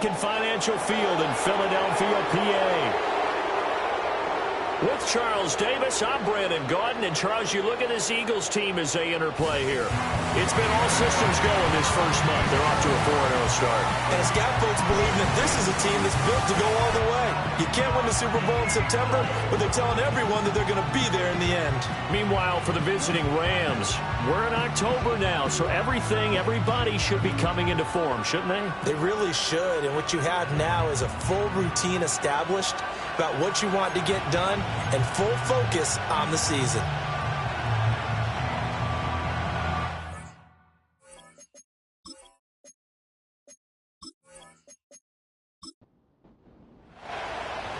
Financial Field in Philadelphia, PA. With Charles Davis, I'm Brandon Gaudin. And, Charles, you look at this Eagles team as they interplay here. It's been all systems going this first month. They're off to a 4-0 start. And scout folks believe that this is a team that's built to go all the way. You can't win the Super Bowl in September, but they're telling everyone that they're going to be there in the end. Meanwhile, for the visiting Rams, we're in October now, so everybody should be coming into form, shouldn't they? They really should, and what you have now is a full routine established about what you want to get done and full focus on the season.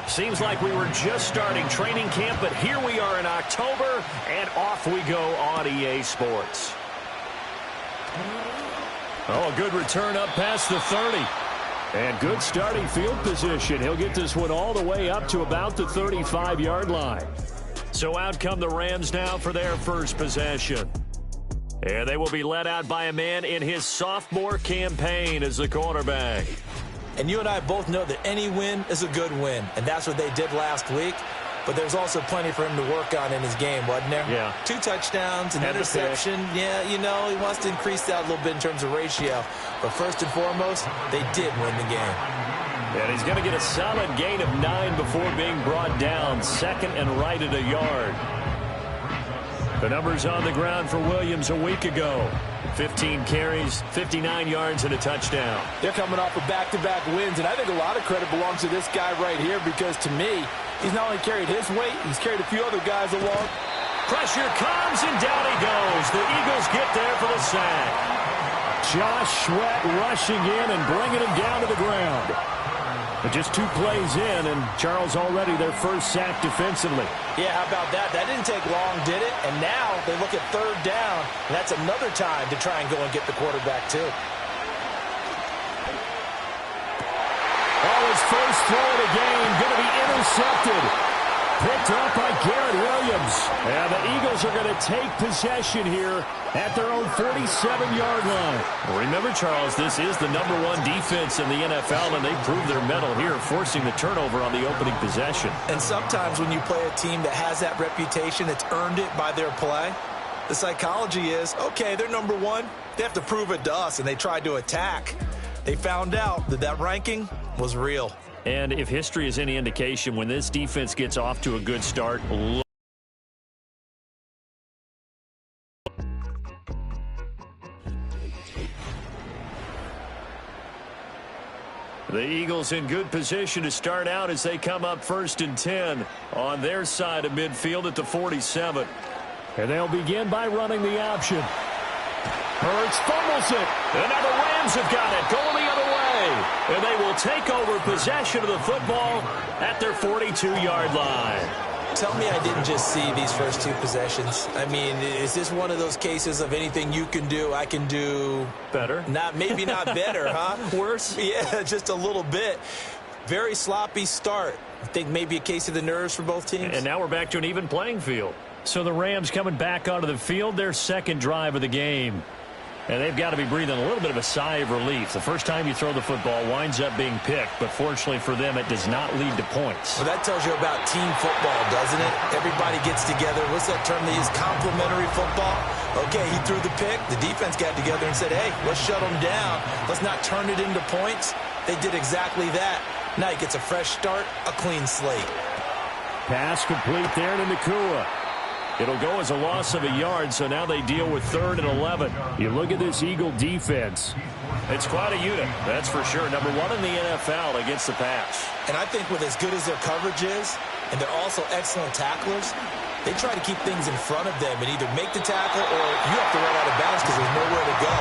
Seems like we were just starting training camp, but here we are in October, and off we go on EA Sports. Oh, a good return up past the 30. And good starting field position. He'll get this one all the way up to about the 35-yard line. So out come the Rams now for their first possession. And they will be led out by a man in his sophomore campaign as the quarterback. And you and I both know that any win is a good win, and that's what they did last week. But there's also plenty for him to work on in his game, wasn't there? Yeah. 2 touchdowns, an interception. Yeah, you know, he wants to increase that a little bit in terms of ratio. But first and foremost, they did win the game. And he's going to get a solid gain of 9 before being brought down, second and right at a yard. The numbers on the ground for Williams a week ago. 15 carries, 59 yards, and a touchdown. They're coming off of back-to-back wins, and I think a lot of credit belongs to this guy right here because, to me, he's not only carried his weight, he's carried a few other guys along. Pressure comes, and down he goes. The Eagles get there for the sack. Josh Sweat rushing in and bringing him down to the ground. But just 2 plays in, and Charles already their first sack defensively. Yeah, how about that? That didn't take long, did it? And now they look at 3rd down, and that's another time to try and go and get the quarterback, too. Oh, his first throw of the game going to be intercepted. Picked up by Garrett Williams. And the Eagles are going to take possession here at their own 47-yard line. Well, remember, Charles, this is the #1 defense in the NFL, and they proved their mettle here, forcing the turnover on the opening possession. And sometimes when you play a team that has that reputation, that's earned it by their play, the psychology is, okay, they're #1. They have to prove it to us, and they tried to attack. They found out that that ranking was real. And if history is any indication, when this defense gets off to a good start, the Eagles in good position to start out as they come up 1st and 10 on their side of midfield at the 47. And they'll begin by running the option. Hurts fumbles it. And now the Rams have got it. Going the other way. And they will take over possession of the football at their 42-yard line. Tell me I didn't just see these first 2 possessions. I mean, is this one of those cases of anything you can do, I can do better? Maybe not better, huh? Worse? Yeah, just a little bit. Very sloppy start. I think maybe a case of the nerves for both teams. And now we're back to an even playing field. So the Rams coming back onto the field, their second drive of the game. And they've got to be breathing a little bit of a sigh of relief. The first time you throw the football winds up being picked, but fortunately for them, it does not lead to points. Well, that tells you about team football, doesn't it? Everybody gets together. What's that term they use? Complementary football? Okay, he threw the pick. The defense got together and said, hey, let's shut him down. Let's not turn it into points. They did exactly that. Now he gets a fresh start, a clean slate. Pass complete there to Nacua. It'll go as a loss of a yard, so now they deal with 3rd and 11. You look at this Eagle defense. It's quite a unit, that's for sure. #1 in the NFL against the pass. And I think with as good as their coverage is, and they're also excellent tacklers, they try to keep things in front of them and either make the tackle or you have to run out of bounds because there's nowhere to go.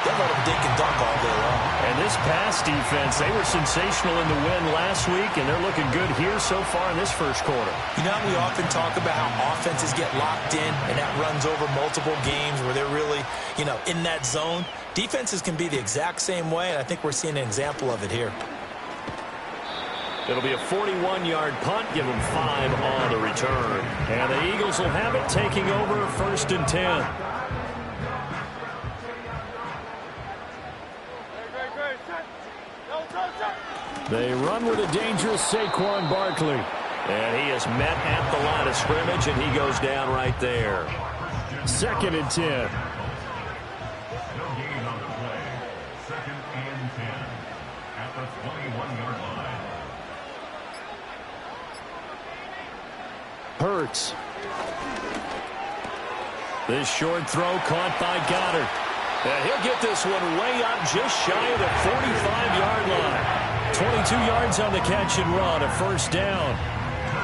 They'll let them dink and dunk all day long. And this pass defense, they were sensational in the win last week, and they're looking good here so far in this first quarter. You know, we often talk about how offenses get locked in, and that runs over multiple games where they're really, in that zone. Defenses can be the exact same way, and I think we're seeing an example of it here. It'll be a 41-yard punt, give them 5 on the return. And the Eagles will have it taking over 1st and 10. Go, They run with a dangerous Saquon Barkley. And he is met at the line of scrimmage, and he goes down right there. 2nd and 10. Hurts. This short throw caught by Goddard. And he'll get this one way up just shy of the 45-yard line. 22 yards on the catch and run, a first down.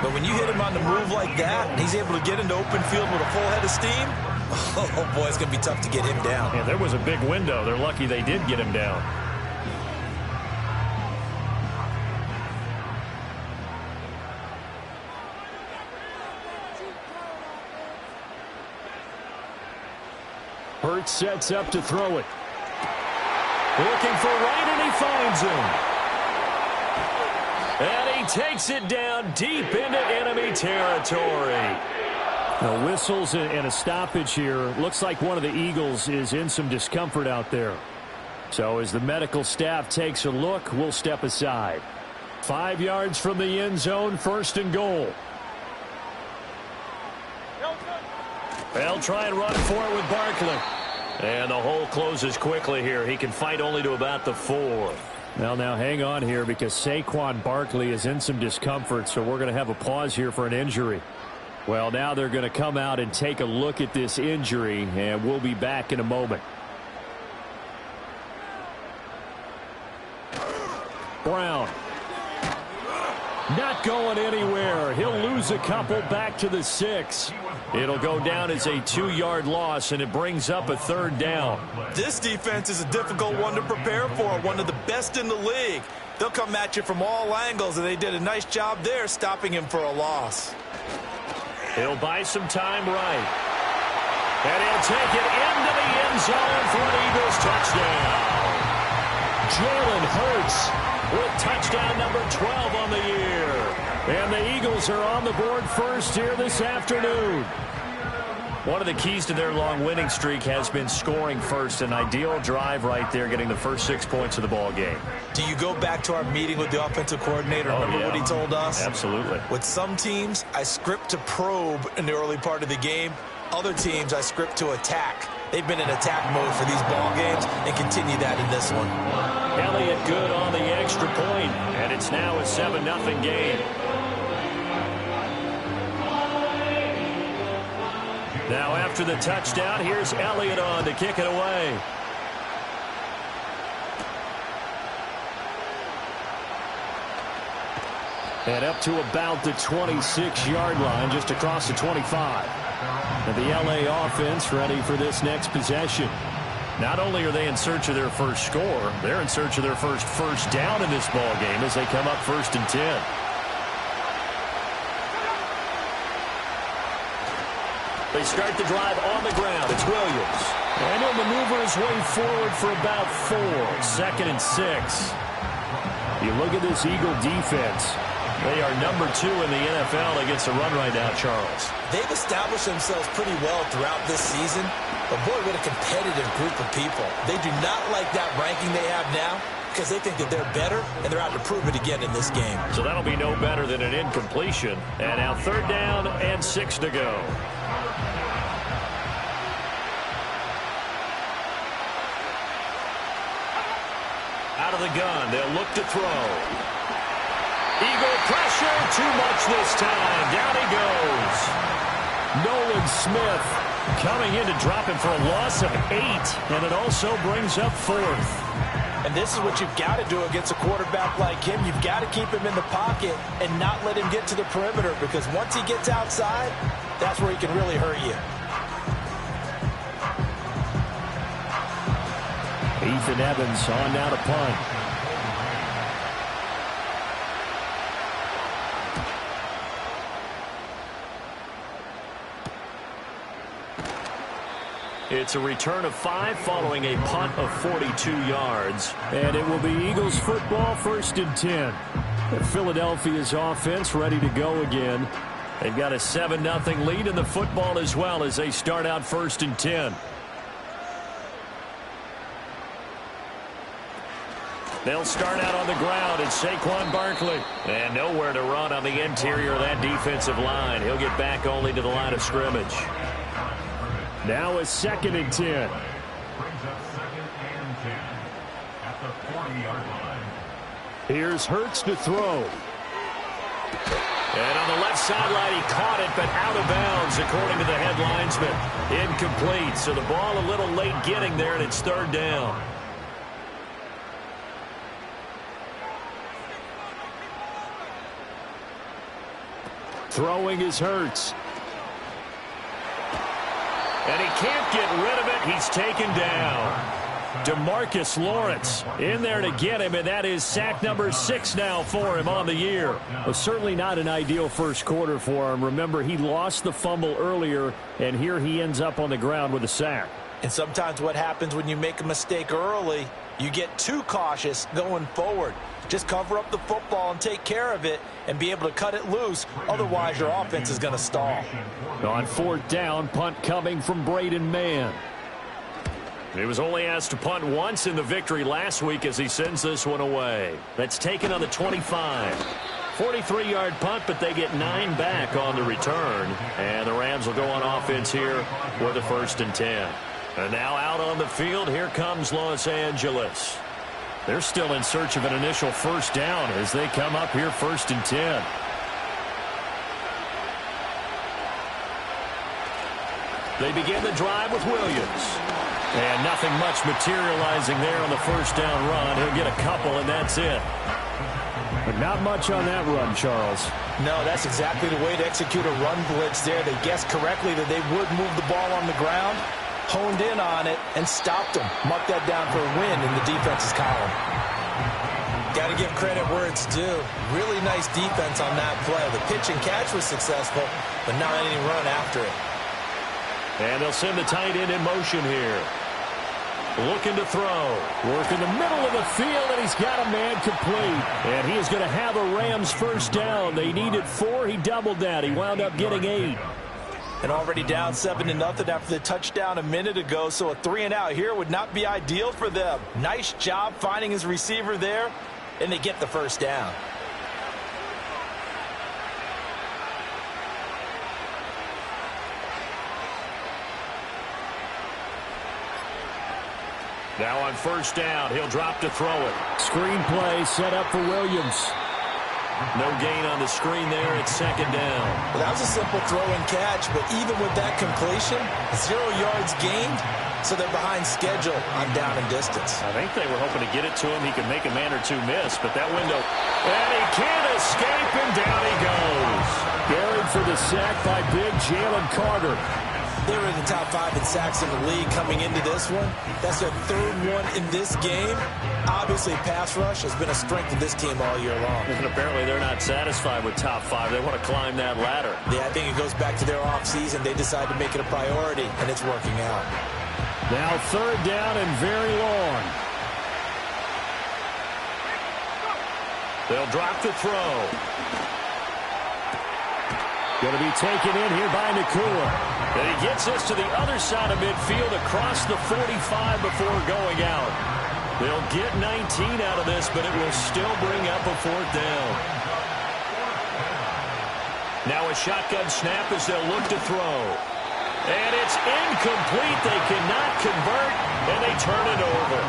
But when you hit him on the move like that, and he's able to get into open field with a full head of steam, oh boy, it's going to be tough to get him down. Yeah, there was a big window. They're lucky they did get him down. Hurts sets up to throw it. Looking for right, and he finds him. And he takes it down deep into enemy territory. No whistles and a stoppage here. Looks like one of the Eagles is in some discomfort out there. So as the medical staff takes a look, we'll step aside. 5 yards from the end zone, 1st and goal. They'll try and run for it with Barkley. And the hole closes quickly here. He can fight only to about the 4. Well, now hang on here because Saquon Barkley is in some discomfort, so we're going to have a pause here for an injury. Well, now they're going to come out and take a look at this injury, and we'll be back in a moment. Brown. Not going anywhere. He'll lose a couple back to the 6. It'll go down as a 2-yard loss, and it brings up a 3rd down. This defense is a difficult one to prepare for, one of the best in the league. They'll come at you from all angles, and they did a nice job there stopping him for a loss. He'll buy some time right. And he'll take it into the end zone for an Eagles touchdown. Jalen Hurts with touchdown number 12 on the year. And the Eagles are on the board first here this afternoon. One of the keys to their long winning streak has been scoring first. An ideal drive right there, getting the first 6 points of the ball game. Do you go back to our meeting with the offensive coordinator? Remember what he told us? Absolutely. With some teams, I script to probe in the early part of the game. Other teams, I script to attack. They've been in attack mode for these ball games and continue that in this one. Elliott good on the extra point, and it's now a 7-0 game. Now after the touchdown, here's Elliott on to kick it away. And up to about the 26-yard line, just across the 25. And the LA offense ready for this next possession. Not only are they in search of their first score, they're in search of their first down in this ball game as they come up 1st and 10. They start the drive on the ground. It's Williams. And he'll maneuver his way forward for about 4. 2nd and 6. You look at this Eagle defense. They are number 2 in the NFL against the run right now, Charles. They've established themselves pretty well throughout this season. But, boy, what a competitive group of people. They do not like that ranking they have now because they think that they're better, and they're out to prove it again in this game. So that'll be no better than an incompletion. And now 3rd down and 6 to go. Out of the gun, they'll look to throw. Eagle pressure, too much this time. Down he goes. Nolan Smith coming in to drop him for a loss of 8, and it also brings up 4th. And this is what you've got to do against a quarterback like him. You've got to keep him in the pocket and not let him get to the perimeter, because once he gets outside, that's where he can really hurt you. Ethan Evans on now to punt. It's a return of 5 following a punt of 42 yards. And it will be Eagles football, 1st and 10. And Philadelphia's offense ready to go again. They've got a 7-0 lead in the football as well as they start out 1st and 10. They'll start out on the ground. It's Saquon Barkley. And nowhere to run on the interior of that defensive line. He'll get back only to the line of scrimmage. Now a 2nd and 10. Here's Hurts to throw. And on the left sideline, he caught it, but out of bounds, according to the head linesman. Incomplete, so the ball a little late getting there, and it's 3rd down. Throwing is Hurts. And he can't get rid of it. He's taken down. DeMarcus Lawrence in there to get him, and that is sack number 6 now for him on the year. Well, certainly not an ideal first quarter for him. Remember, he lost the fumble earlier, and here he ends up on the ground with a sack. And sometimes what happens when you make a mistake early, you get too cautious going forward. Just cover up the football and take care of it and be able to cut it loose. Otherwise, your offense is going to stall. On 4th down, punt coming from Braden Mann. He was only asked to punt once in the victory last week as he sends this one away. That's taken on the 25. 43-yard punt, but they get 9 back on the return. And the Rams will go on offense here with a 1st and 10. And now out on the field, here comes Los Angeles. They're still in search of an initial 1st down as they come up here 1st and 10. They begin the drive with Williams. And nothing much materializing there on the 1st down run. He'll get a couple, and that's it. But not much on that run, Charles. No, that's exactly the way to execute a run blitz there. They guessed correctly that they would move the ball on the ground, honed in on it, and stopped them. Marked that down for a win in the defense's column. Got to give credit where it's due. Really nice defense on that play. The pitch and catch was successful, but not any run after it. And they'll send the tight end in motion here. Looking to throw. Work in the middle of the field, and he's got a man complete. And he is going to have a Rams 1st down. They needed 4. He doubled that. He wound up getting 8. And already down 7-0 after the touchdown a minute ago, so a 3-and-out here would not be ideal for them. Nice job finding his receiver there, and they get the 1st down. Now on 1st down, he'll drop to throw it. Screen play set up for Williams. No gain on the screen there. It's 2nd down. Well, that was a simple throw and catch, but even with that completion, 0 yards gained, so they're behind schedule on down and distance. I think they were hoping to get it to him. He could make a man or two miss, but that window, and he can't escape, and down he goes. Buried for the sack by big Jalen Carter. They were in the top 5 in sacks in the league coming into this one. That's their 3rd one in this game. Obviously, pass rush has been a strength of this team all year long. And apparently they're not satisfied with top 5. They want to climb that ladder. Yeah, I think it goes back to their offseason. They decided to make it a priority, and it's working out. Now 3rd down and very long. They'll drop the throw. Going to be taken in here by Nakua. And he gets us to the other side of midfield across the 45 before going out. They'll get 19 out of this, but it will still bring up a 4th down. Now a shotgun snap as they'll look to throw. And it's incomplete. They cannot convert, and they turn it over.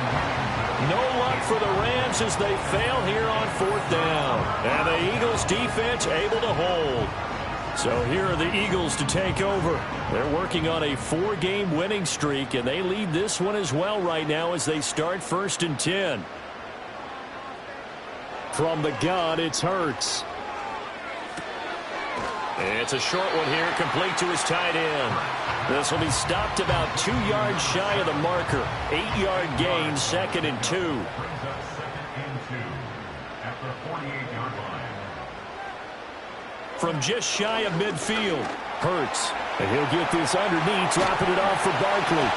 No luck for the Rams as they fail here on 4th down. And the Eagles defense able to hold. So here are the Eagles to take over. They're working on a 4-game winning streak, and they lead this one as well right now as they start 1st and 10. From the gun, it's Hurts. It's a short one here, complete to his tight end. This will be stopped about 2 yards shy of the marker. 8-yard gain, 2nd and 2. From just shy of midfield, Hurts. And he'll get this underneath, dropping it off for Barkley.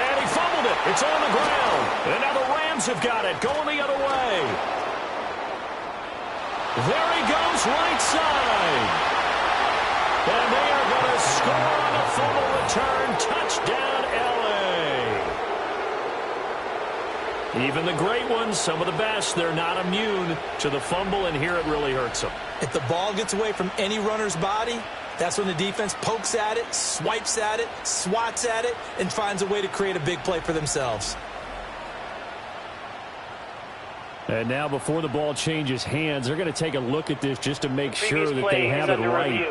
And he fumbled it. It's on the ground. And now the Rams have got it, going the other way. There he goes, right side. And they are going to score on a fumble return. Touchdown, L.A. Even the great ones, some of the best, they're not immune to the fumble, and here it really hurts them. If the ball gets away from any runner's body, that's when the defense pokes at it, swipes at it, swats at it, and finds a way to create a big play for themselves. And now before the ball changes hands, they're going to take a look at this just to make sure that they have it right.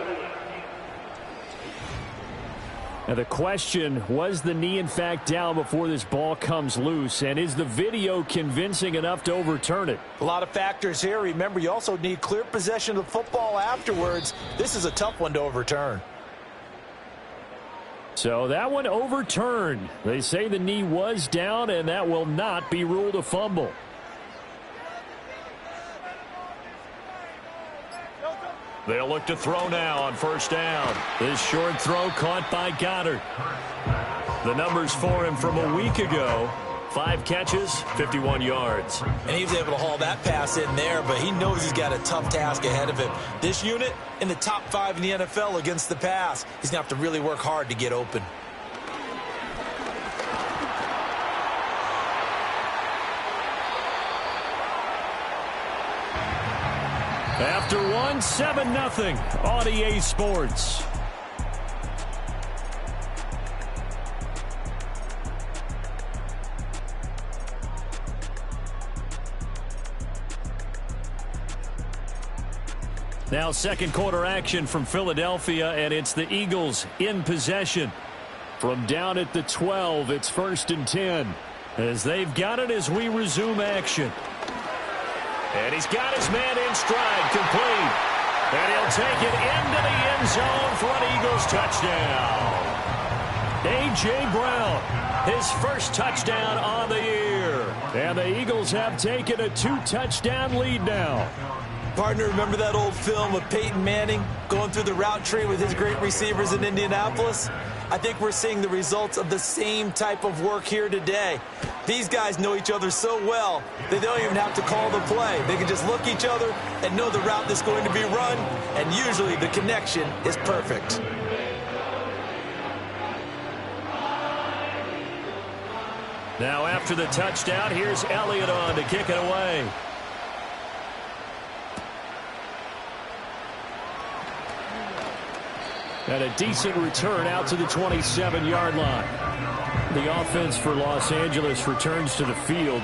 Now the question, was the knee in fact down before this ball comes loose? And is the video convincing enough to overturn it? A lot of factors here. Remember, you also need clear possession of the football afterwards. This is a tough one to overturn. So that one overturned. They say the knee was down, and that will not be ruled a fumble. They'll look to throw now on first down. This short throw caught by Goddard. The numbers for him from a week ago. 5 catches, 51 yards. And he was able to haul that pass in there, but he knows he's got a tough task ahead of him. This unit in the top 5 in the NFL against the pass. He's going to have to really work hard to get open. After one, 7-0 on EA Sports. Now second quarter action from Philadelphia, and it's the Eagles in possession. From down at the 12, it's 1st and 10. As they've got it as we resume action. And he's got his man in stride, complete. And he'll take it into the end zone for an Eagles touchdown. A.J. Brown, his first touchdown on the year. And the Eagles have taken a 2-touchdown lead now. Partner, remember that old film of Peyton Manning going through the route tree with his great receivers in Indianapolis? I think we're seeing the results of the same type of work here today. These guys know each other so well, they don't even have to call the play. They can just look each other and know the route that's going to be run, and usually the connection is perfect. Now after the touchdown, here's Elliott on to kick it away. And a decent return out to the 27-yard line. The offense for Los Angeles returns to the field.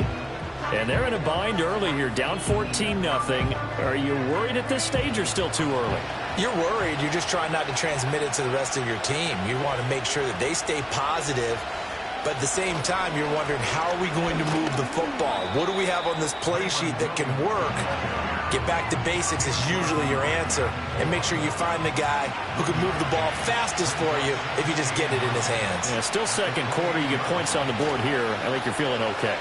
And they're in a bind early here, down 14-0. Are you worried at this stage or still too early? You're worried. You're just trying not to transmit it to the rest of your team. You want to make sure that they stay positive. But at the same time, you're wondering, how are we going to move the football? What do we have on this play sheet that can work? Get back to basics is usually your answer. And make sure you find the guy who can move the ball fastest for you if you just get it in his hands. Yeah, still second quarter. You get points on the board here. I think you're feeling okay.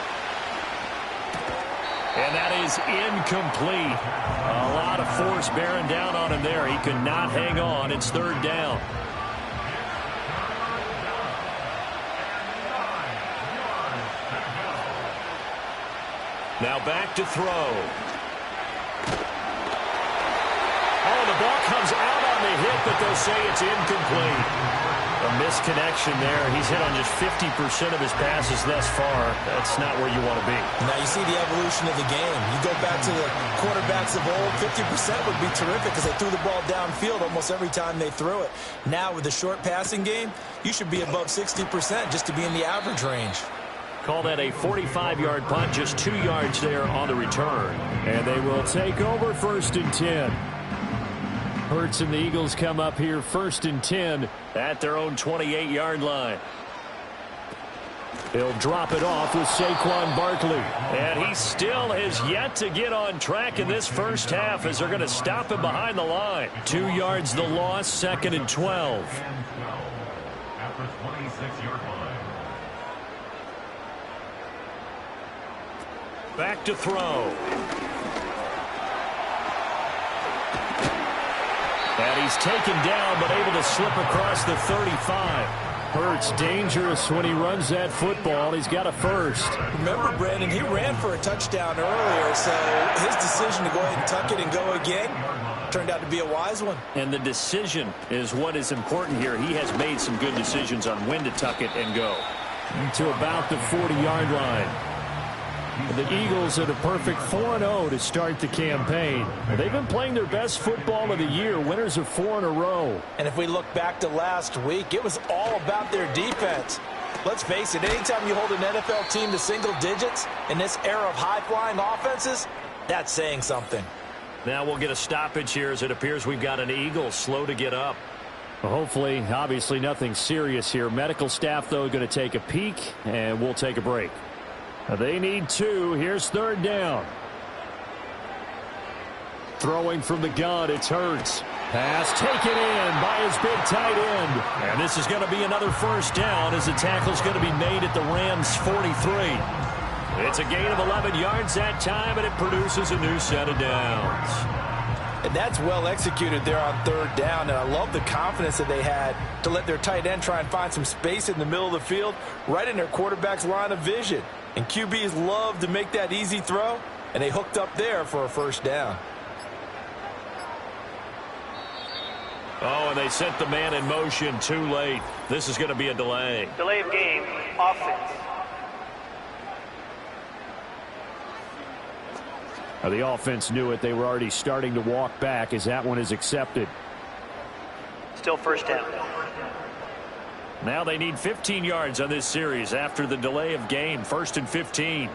And that is incomplete. A lot of force bearing down on him there. He could not hang on. It's 3rd down. Now back to throw. Oh, the ball comes out on the hit, but they'll say it's incomplete. A misconnection there. He's hit on just 50% of his passes thus far. That's not where you want to be. Now you see the evolution of the game. You go back to the quarterbacks of old, 50% would be terrific because they threw the ball downfield almost every time they threw it. Now with the short passing game, you should be above 60% just to be in the average range. Call that a 45-yard punt, just 2 yards there on the return. And they will take over 1st and 10. Hurts and the Eagles come up here 1st and 10 at their own 28-yard line. He'll drop it off with Saquon Barkley. And he still has yet to get on track in this first half as they're going to stop him behind the line. 2 yards the loss, 2nd and 12. After 26-yard line. Back to throw. And he's taken down, but able to slip across the 35. Hurts dangerous when he runs that football. He's got a first. Remember, Brandon, he ran for a touchdown earlier, so his decision to go ahead and tuck it and go again turned out to be a wise one. And the decision is what is important here. He has made some good decisions on when to tuck it and go. To about the 40-yard line. The Eagles are the perfect 4-0 to start the campaign. They've been playing their best football of the year, winners of 4 in a row. And if we look back to last week, it was all about their defense. Let's face it, anytime you hold an NFL team to single digits in this era of high-flying offenses, that's saying something. Now we'll get a stoppage here as it appears we've got an Eagle slow to get up. Well, hopefully, obviously nothing serious here. Medical staff, though, going to take a peek, and we'll take a break. They need 2. Here's 3rd down. Throwing from the gun, it's Hurts. Pass taken in by his big tight end. And this is going to be another 1st down as the tackle's going to be made at the Rams' 43. It's a gain of 11 yards that time, and it produces a new set of downs. And that's well executed there on 3rd down, and I love the confidence that they had to let their tight end try and find some space in the middle of the field, right in their quarterback's line of vision. And QBs love to make that easy throw, and they hooked up there for a 1st down. Oh, and they sent the man in motion too late. This is going to be a delay. Delay of game, offense. The offense knew it. They were already starting to walk back as that one is accepted. Still 1st down. Now they need 15 yards on this series after the delay of game. 1st and 15.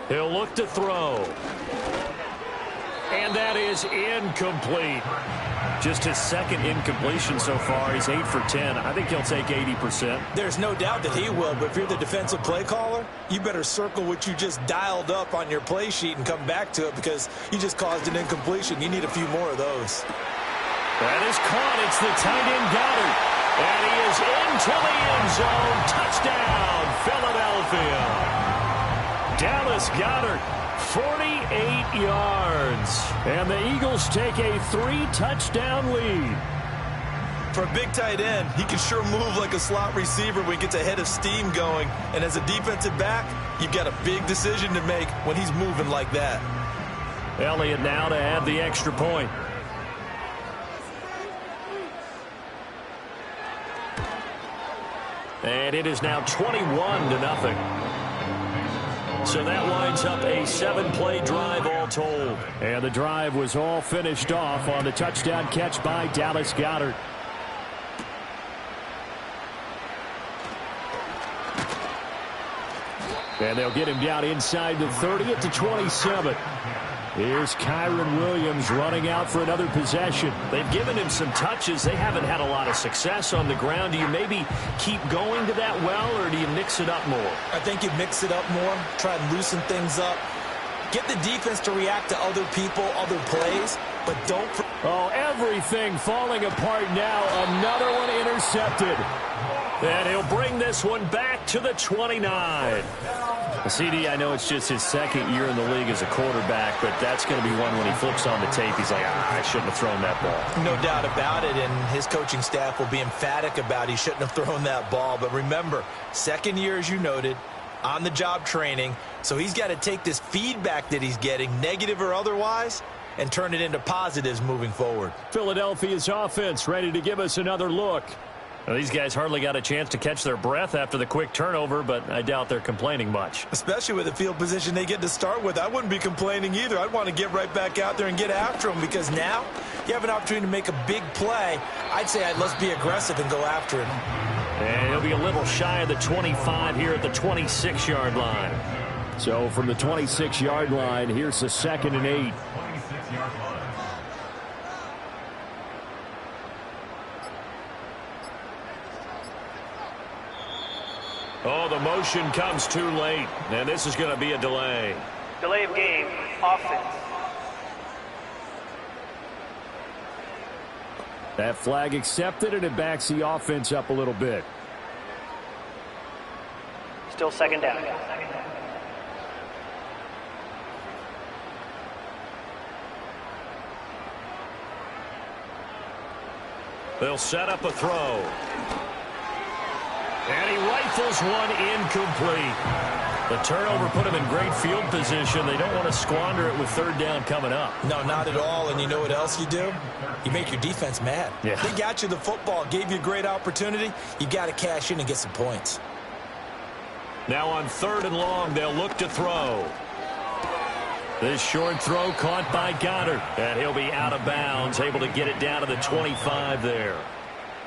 He'll look to throw. And that is incomplete. Just his 2nd incompletion so far. He's 8 for 10. I think he'll take 80%. There's no doubt that he will, but if you're the defensive play caller, you better circle what you just dialed up on your play sheet and come back to it because you just caused an incompletion. You need a few more of those. That is caught. It's the tight end Goddard. And he is into the end zone. Touchdown, Philadelphia. Dallas Goedert, 48 yards. And the Eagles take a 3-touchdown lead. For a big tight end, he can sure move like a slot receiver when he gets a head of steam going. And as a defensive back, you've got a big decision to make when he's moving like that. Elliott now to add the extra point. And it is now 21-0. So that winds up a 7-play drive all told. And the drive was all finished off on the touchdown catch by Dallas Goedert. And they'll get him down inside the 30 at the 27. Here's Kyren Williams running out for another possession. They've given him some touches. They haven't had a lot of success on the ground. Do you maybe keep going to that well, or do you mix it up more? I think you mix it up more, try and loosen things up. Get the defense to react to other people, other plays, but don't... Oh, everything falling apart now. Another one intercepted. And he'll bring this one back to the 29. CD, I know it's just his 2nd year in the league as a quarterback, but that's going to be one when he flips on the tape, he's like, I shouldn't have thrown that ball. No doubt about it, and his coaching staff will be emphatic about he shouldn't have thrown that ball. But remember, 2nd year, as you noted, on-the-job training, so he's got to take this feedback that he's getting, negative or otherwise, and turn it into positives moving forward. Philadelphia's offense ready to give us another look. Well, these guys hardly got a chance to catch their breath after the quick turnover, but I doubt they're complaining much. Especially with the field position they get to start with. I wouldn't be complaining either. I'd want to get right back out there and get after them because now you have an opportunity to make a big play. I'd say let's be aggressive and go after it. And he'll be a little shy of the 25 here at the 26-yard line. So from the 26-yard line, here's the 2nd and 8. 26-yard line. Oh, the motion comes too late, and this is going to be a delay. Delay of game, offense. That flag accepted, and it backs the offense up a little bit. Still 2nd down. They'll set up a throw. And he rifles one incomplete. The turnover put him in great field position. They don't want to squander it with 3rd down coming up. No, not at all. And you know what else you do? You make your defense mad. Yeah. They got you the football, gave you a great opportunity. You got to cash in and get some points. Now on 3rd and long, they'll look to throw. This short throw caught by Goddard, and he'll be out of bounds, able to get it down to the 25 there.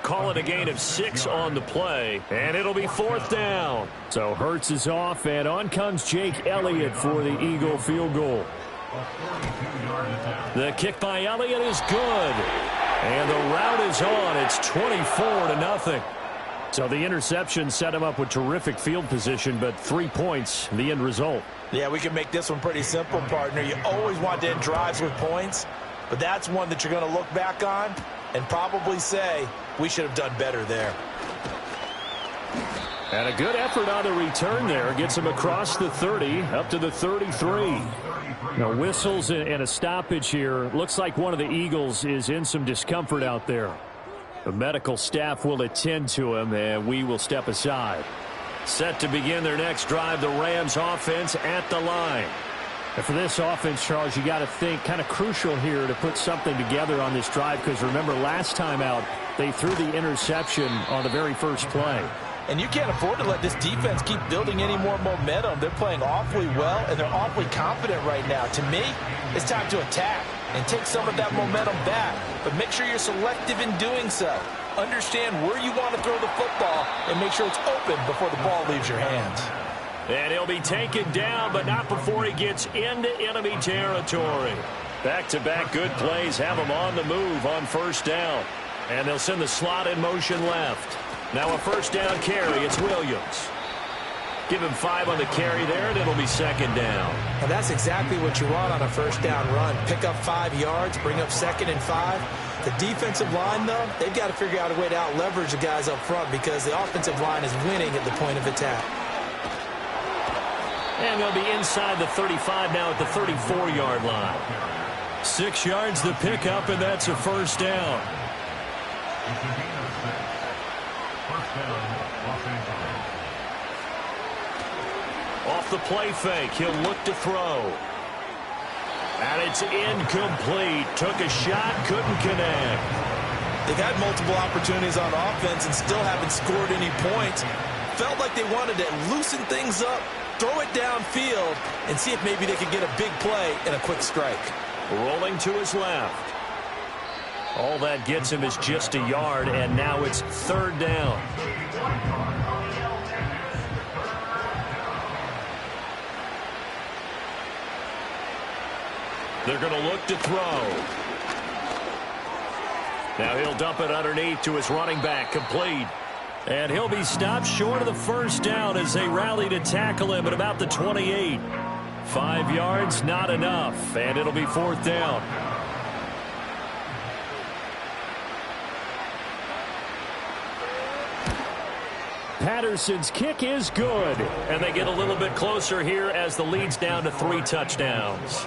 Call it a gain of 6 on the play, and it'll be 4th down. So Hurts is off, and on comes Jake Elliott for the Eagle field goal. The kick by Elliott is good, and the route is on. It's 24-0. So the interception set him up with terrific field position, but 3 points, the end result. Yeah, we can make this one pretty simple, partner. You always want to end drives with points, but that's one that you're going to look back on and probably say, we should have done better there. And a good effort on the return there. Gets him across the 30, up to the 33. Now whistles and a stoppage here. Looks like one of the Eagles is in some discomfort out there. The medical staff will attend to him, and we will step aside. Set to begin their next drive, the Rams offense at the line. And for this offense, Charles, you got to think kind of crucial here to put something together on this drive, because remember last time out they threw the interception on the very first play. And you can't afford to let this defense keep building any more momentum. They're playing awfully well, and they're awfully confident right now. To me, it's time to attack and take some of that momentum back. But make sure you're selective in doing so. Understand where you want to throw the football and make sure it's open before the ball leaves your hands. And he'll be taken down, but not before he gets into enemy territory. Back-to-back good plays have him on the move on 1st down. And they'll send the slot in motion left. Now a 1st down carry. It's Williams. Give him 5 on the carry there, and it'll be 2nd down. And that's exactly what you want on a 1st down run. Pick up 5 yards, bring up 2nd and 5. The defensive line, though, they've got to figure out a way to out-leverage the guys up front because the offensive line is winning at the point of attack. And they'll be inside the 35 now at the 34-yard line. 6 yards the pickup, and that's a 1st down. Off the play fake, he'll look to throw. And it's incomplete. Took a shot, couldn't connect. They've had multiple opportunities on offense and still haven't scored any points. Felt like they wanted to loosen things up, throw it downfield, and see if maybe they could get a big play and a quick strike. Rolling to his left. All that gets him is just a yard, and now it's 3rd down. They're going to look to throw. Now he'll dump it underneath to his running back, complete. And he'll be stopped short of the 1st down as they rally to tackle him at about the 28. 5 yards, not enough, and it'll be 4th down. Patterson's kick is good. And they get a little bit closer here as the lead's down to 3 touchdowns.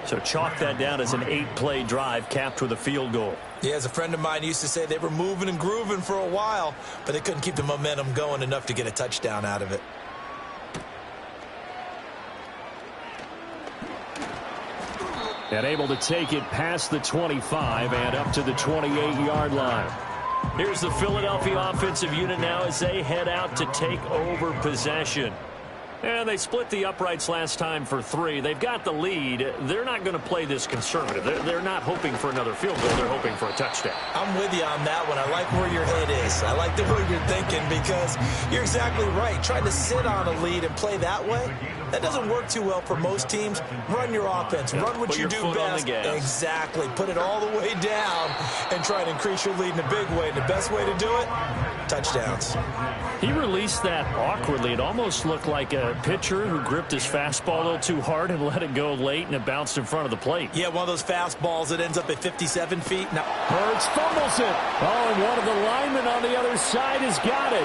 So chalk that down as an 8-play drive capped with a field goal. Yeah, as a friend of mine used to say, they were moving and grooving for a while, but they couldn't keep the momentum going enough to get a touchdown out of it. And able to take it past the 25 and up to the 28-yard line. Here's the Philadelphia offensive unit now as they head out to take over possession. And they split the uprights last time for 3. They've got the lead. They're not going to play this conservative. They're not hoping for another field goal. They're hoping for a touchdown. I'm with you on that one. I like where your head is. I like the way you're thinking because you're exactly right. Trying to sit on a lead and play that way, that doesn't work too well for most teams. Run your offense. Run what you do best. Exactly. Put it all the way down and try to increase your lead in a big way. And the best way to do it, touchdowns. He released that awkwardly. It almost looked like a pitcher who gripped his fastball a little too hard and let it go late, and it bounced in front of the plate. Yeah, one of those fastballs that ends up at 57 feet. Now Hurts fumbles it. Oh, and one of the linemen on the other side has got it.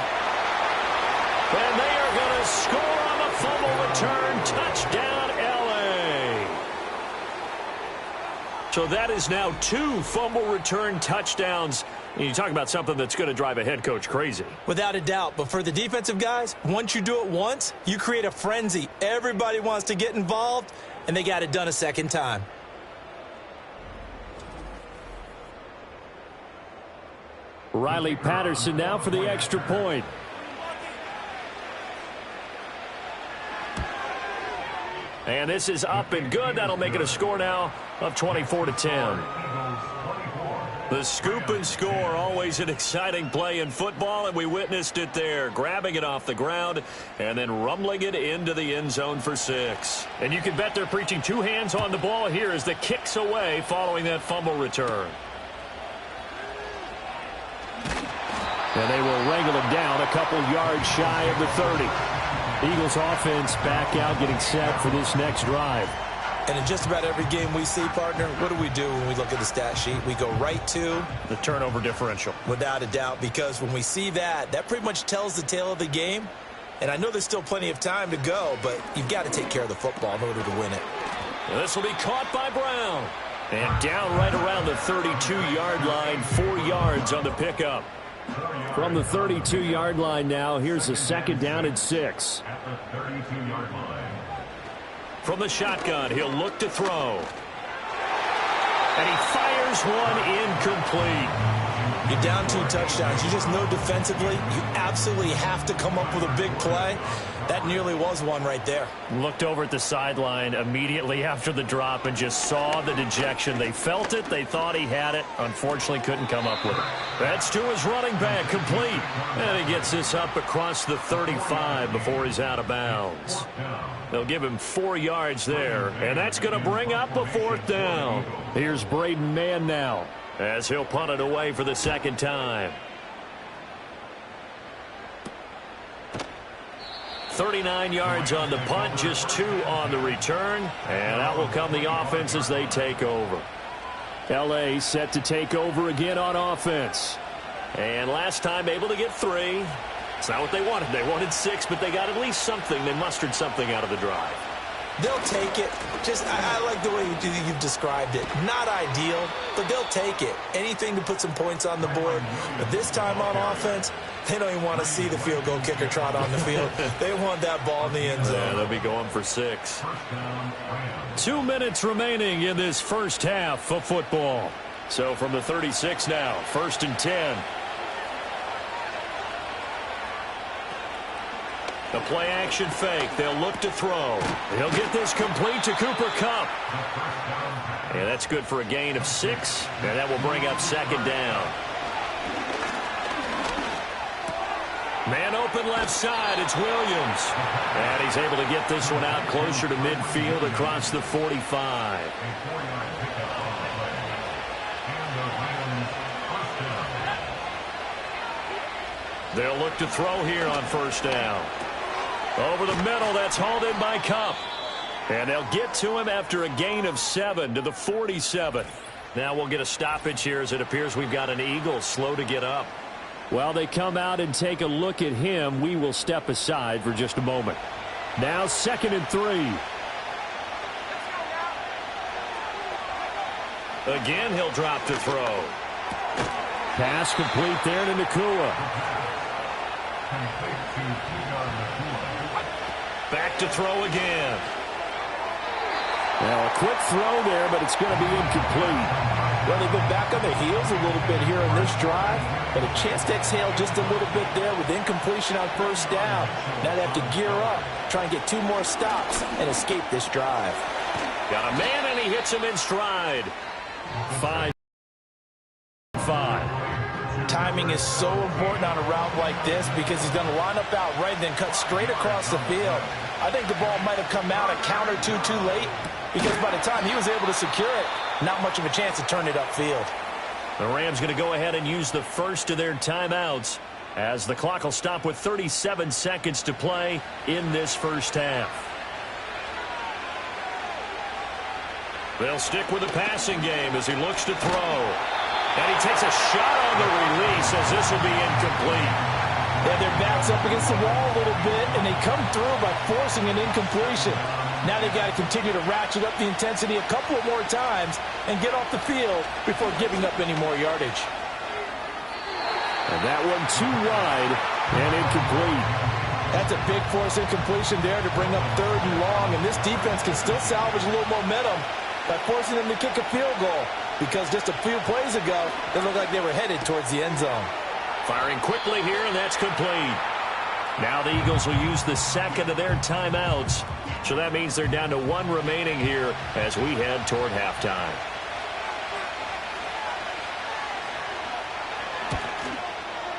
And they are going to score on the fumble return. Touchdown, L.A. So that is now 2 fumble return touchdowns. And you talk about something that's going to drive a head coach crazy. Without a doubt. But for the defensive guys, once you do it once, you create a frenzy. Everybody wants to get involved, and they got it done a second time. Riley Patterson now for the extra point. And this is up and good. That'll make it a score now of 24-10. The scoop and score, always an exciting play in football, and we witnessed it there, grabbing it off the ground and then rumbling it into the end zone for 6. And you can bet they're preaching 2 hands on the ball here as the kick's away following that fumble return. And they will wrangle him down a couple yards shy of the 30. Eagles offense back out, getting set for this next drive. And in just about every game we see, partner, what do we do when we look at the stat sheet? We go right to the turnover differential. Without a doubt, because when we see that, that pretty much tells the tale of the game. And I know there's still plenty of time to go, but you've got to take care of the football in order to win it. This will be caught by Brown. And down right around the 32-yard line, 4 yards on the pickup. From the 32-yard line now, here's a 2nd down and 6. At the 32-yard line. From the shotgun, he'll look to throw. And he fires one incomplete. You're down 2 touchdowns. You just know defensively you absolutely have to come up with a big play. That nearly was one right there. Looked over at the sideline immediately after the drop and just saw the dejection. They felt it. They thought he had it. Unfortunately, couldn't come up with it. That's to his running back, complete. And he gets this up across the 35 before he's out of bounds. They'll give him 4 yards there, and that's going to bring up a 4th down. Here's Braden Mann now as he'll punt it away for the 2nd time. 39 yards on the punt, just 2 on the return, and out will come the offense as they take over. L.A. set to take over again on offense. And last time able to get 3. It's not what they wanted. They wanted 6, but they got at least something. They mustered something out of the drive. They'll take it. Just, I like the way you've described it. Not ideal, but they'll take it. Anything to put some points on the board. But this time on offense, they don't even want to see the field goal kicker trot on the field. They want that ball in the end zone. Yeah, they'll be going for 6. 2 minutes remaining in this first half of football. So from the 36 now, 1st and 10. The play-action fake. They'll look to throw. He'll get this complete to Cooper Kupp. Yeah, that's good for a gain of 6, and that will bring up 2nd down. Man open left side. It's Williams. And he's able to get this one out closer to midfield across the 45. They'll look to throw here on 1st down. Over the middle, that's hauled in by Kupp. And they'll get to him after a gain of 7 to the 47. Now we'll get a stoppage here as it appears we've got an Eagle slow to get up. While they come out and take a look at him, we will step aside for just a moment. Now 2nd and 3. Again, he'll drop to throw. Pass complete there to Nacua. Back to throw again. Now a quick throw there, but it's going to be incomplete. Well, they've been back on their heels a little bit here in this drive, but a chance to exhale just a little bit there with incompletion on 1st down. Now they have to gear up, try and get 2 more stops and escape this drive. Got a man, and he hits him in stride. 5. Timing is so important on a route like this because he's going to line up out right and then cut straight across the field. I think the ball might have come out a count or 2 too late because by the time he was able to secure it, not much of a chance to turn it upfield. The Rams going to go ahead and use the first of their timeouts as the clock will stop with 37 seconds to play in this first half. They'll stick with the passing game as he looks to throw. And he takes a shot on the release as this will be incomplete. Yeah, their back's up against the wall a little bit, and they come through by forcing an incompletion. Now they've got to continue to ratchet up the intensity a couple of more times and get off the field before giving up any more yardage. And that one too wide and incomplete. That's a big force incompletion there to bring up 3rd and long, and this defense can still salvage a little momentum by forcing them to kick a field goal. Because just a few plays ago, they looked like they were headed towards the end zone. Firing quickly here, and that's complete. Now the Eagles will use the second of their timeouts. So that means they're down to one remaining here as we head toward halftime.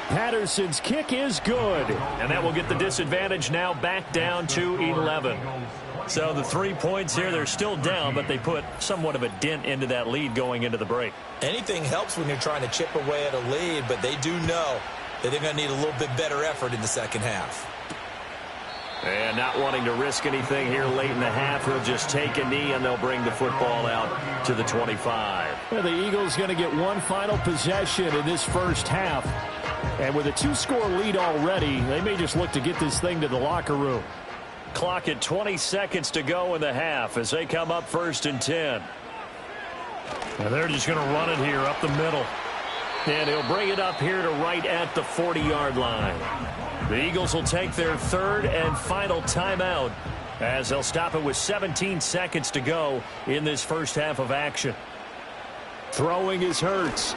Patterson's kick is good. And that will get the disadvantage now back down to 11. So the 3 points here, they're still down, but they put somewhat of a dent into that lead going into the break. Anything helps when you're trying to chip away at a lead, but they do know that they're going to need a little bit better effort in the second half. And not wanting to risk anything here late in the half, he'll just take a knee and they'll bring the football out to the 25. Well, the Eagles going to get one final possession in this first half. And with a 2-score lead already, they may just look to get this thing to the locker room. Clock at 20 seconds to go in the half as they come up 1st and 10. And they're just going to run it here up the middle. And he'll bring it up here to right at the 40-yard line. The Eagles will take their third and final timeout as they'll stop it with 17 seconds to go in this first half of action. Throwing is Hurts.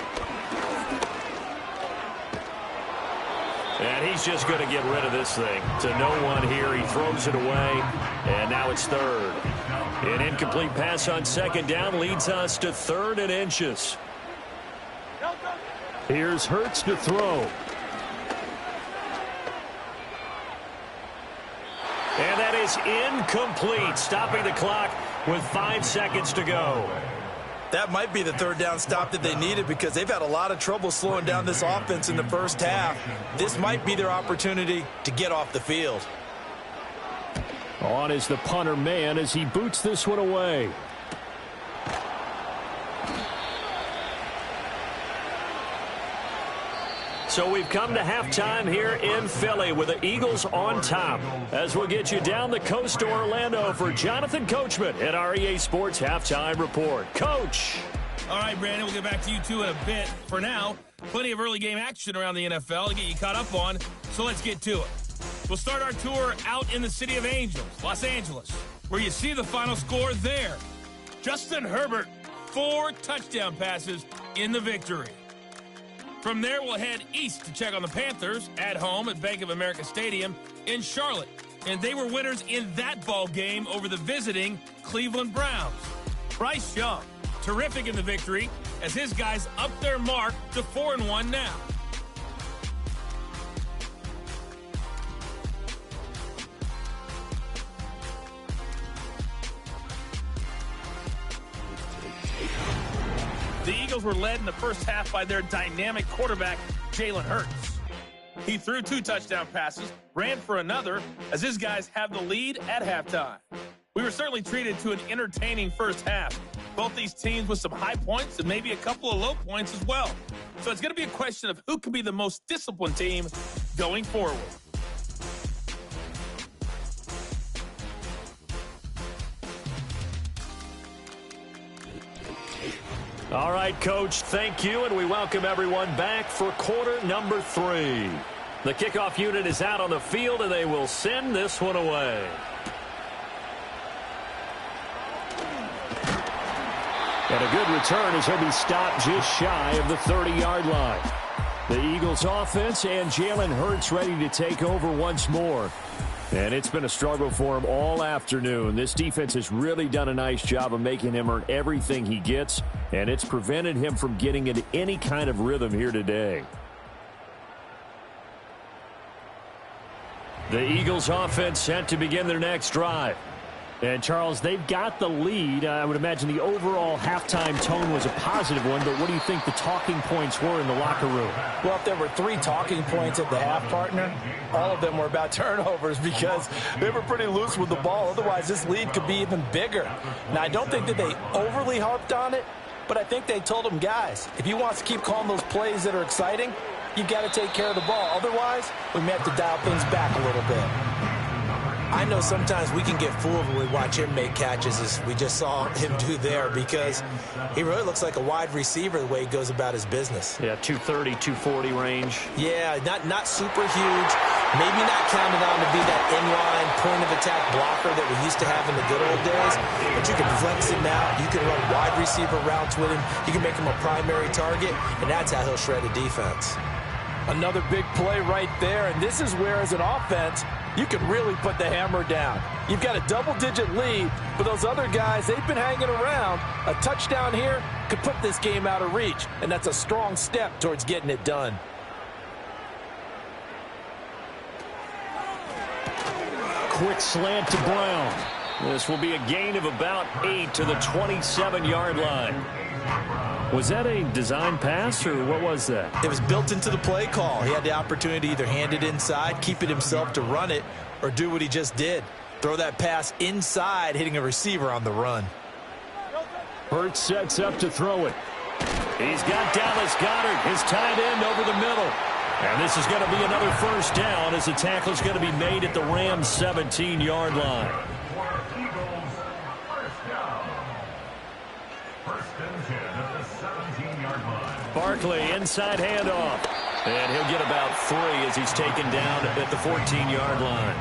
And he's just going to get rid of this thing to no one here. He throws it away, and now it's third. An incomplete pass on second down leads us to 3rd and inches. Here's Hurts to throw. And that is incomplete, stopping the clock with 5 seconds to go. That might be the third down stop that they needed because they've had a lot of trouble slowing down this offense in the first half. This might be their opportunity to get off the field. On is the punter man as he boots this one away. So we've come to halftime here in Philly with the Eagles on top. As we'll get you down the coast to Orlando for Jonathan Coachman at our EA Sports Halftime Report. Coach. All right, Brandon, we'll get back to you two in a bit. For now, plenty of early game action around the NFL to get you caught up on, so let's get to it. We'll start our tour out in the City of Angels, Los Angeles, where you see the final score there. Justin Herbert, 4 touchdown passes in the victory. From there, we'll head east to check on the Panthers at home at Bank of America Stadium in Charlotte. And they were winners in that ball game over the visiting Cleveland Browns. Bryce Young, terrific in the victory as his guys up their mark to 4-1 now. The Eagles were led in the first half by their dynamic quarterback, Jalen Hurts. He threw 2 touchdown passes, ran for another, as his guys have the lead at halftime. We were certainly treated to an entertaining first half. Both these teams with some high points and maybe a couple of low points as well. So it's going to be a question of who can be the most disciplined team going forward. All right, Coach, thank you, and we welcome everyone back for quarter number 3. The kickoff unit is out on the field, and they will send this one away. And a good return as he'll be stopped just shy of the 30-yard line. The Eagles offense and Jalen Hurts ready to take over once more. And it's been a struggle for him all afternoon. This defense has really done a nice job of making him earn everything he gets, and it's prevented him from getting into any kind of rhythm here today. The Eagles offense set to begin their next drive. And, Charles, they've got the lead. I would imagine the overall halftime tone was a positive one, but what do you think the talking points were in the locker room? Well, if there were 3 talking points at the half, partner, all of them were about turnovers because they were pretty loose with the ball. Otherwise, this lead could be even bigger. Now, I don't think that they overly harped on it, but I think they told them, guys, if you want to keep calling those plays that are exciting, you've got to take care of the ball. Otherwise, we may have to dial things back a little bit. I know sometimes we can get fooled when we watch him make catches, as we just saw him do there, because he really looks like a wide receiver the way he goes about his business. Yeah, 230, 240 range. Yeah, not super huge. Maybe not counted on to be that inline point-of-attack blocker that we used to have in the good old days, but you can flex him out. You can run wide receiver routes with him. You can make him a primary target, and that's how he'll shred a defense. Another big play right there, and this is where, as an offense, you can really put the hammer down. You've got a double-digit lead, but those other guys, they've been hanging around. A touchdown here could put this game out of reach, and that's a strong step towards getting it done. Quick slant to Brown. This will be a gain of about 8 to the 27-yard line. Was that a design pass, or what was that? It was built into the play call. He had the opportunity to either hand it inside, keep it himself to run it, or do what he just did. Throw that pass inside, hitting a receiver on the run. Hurts sets up to throw it. He's got Dallas Goedert, his tight end, over the middle. And this is going to be another first down as the tackle is going to be made at the Rams' 17-yard line. Barkley, inside handoff. And he'll get about 3 as he's taken down at the 14-yard line.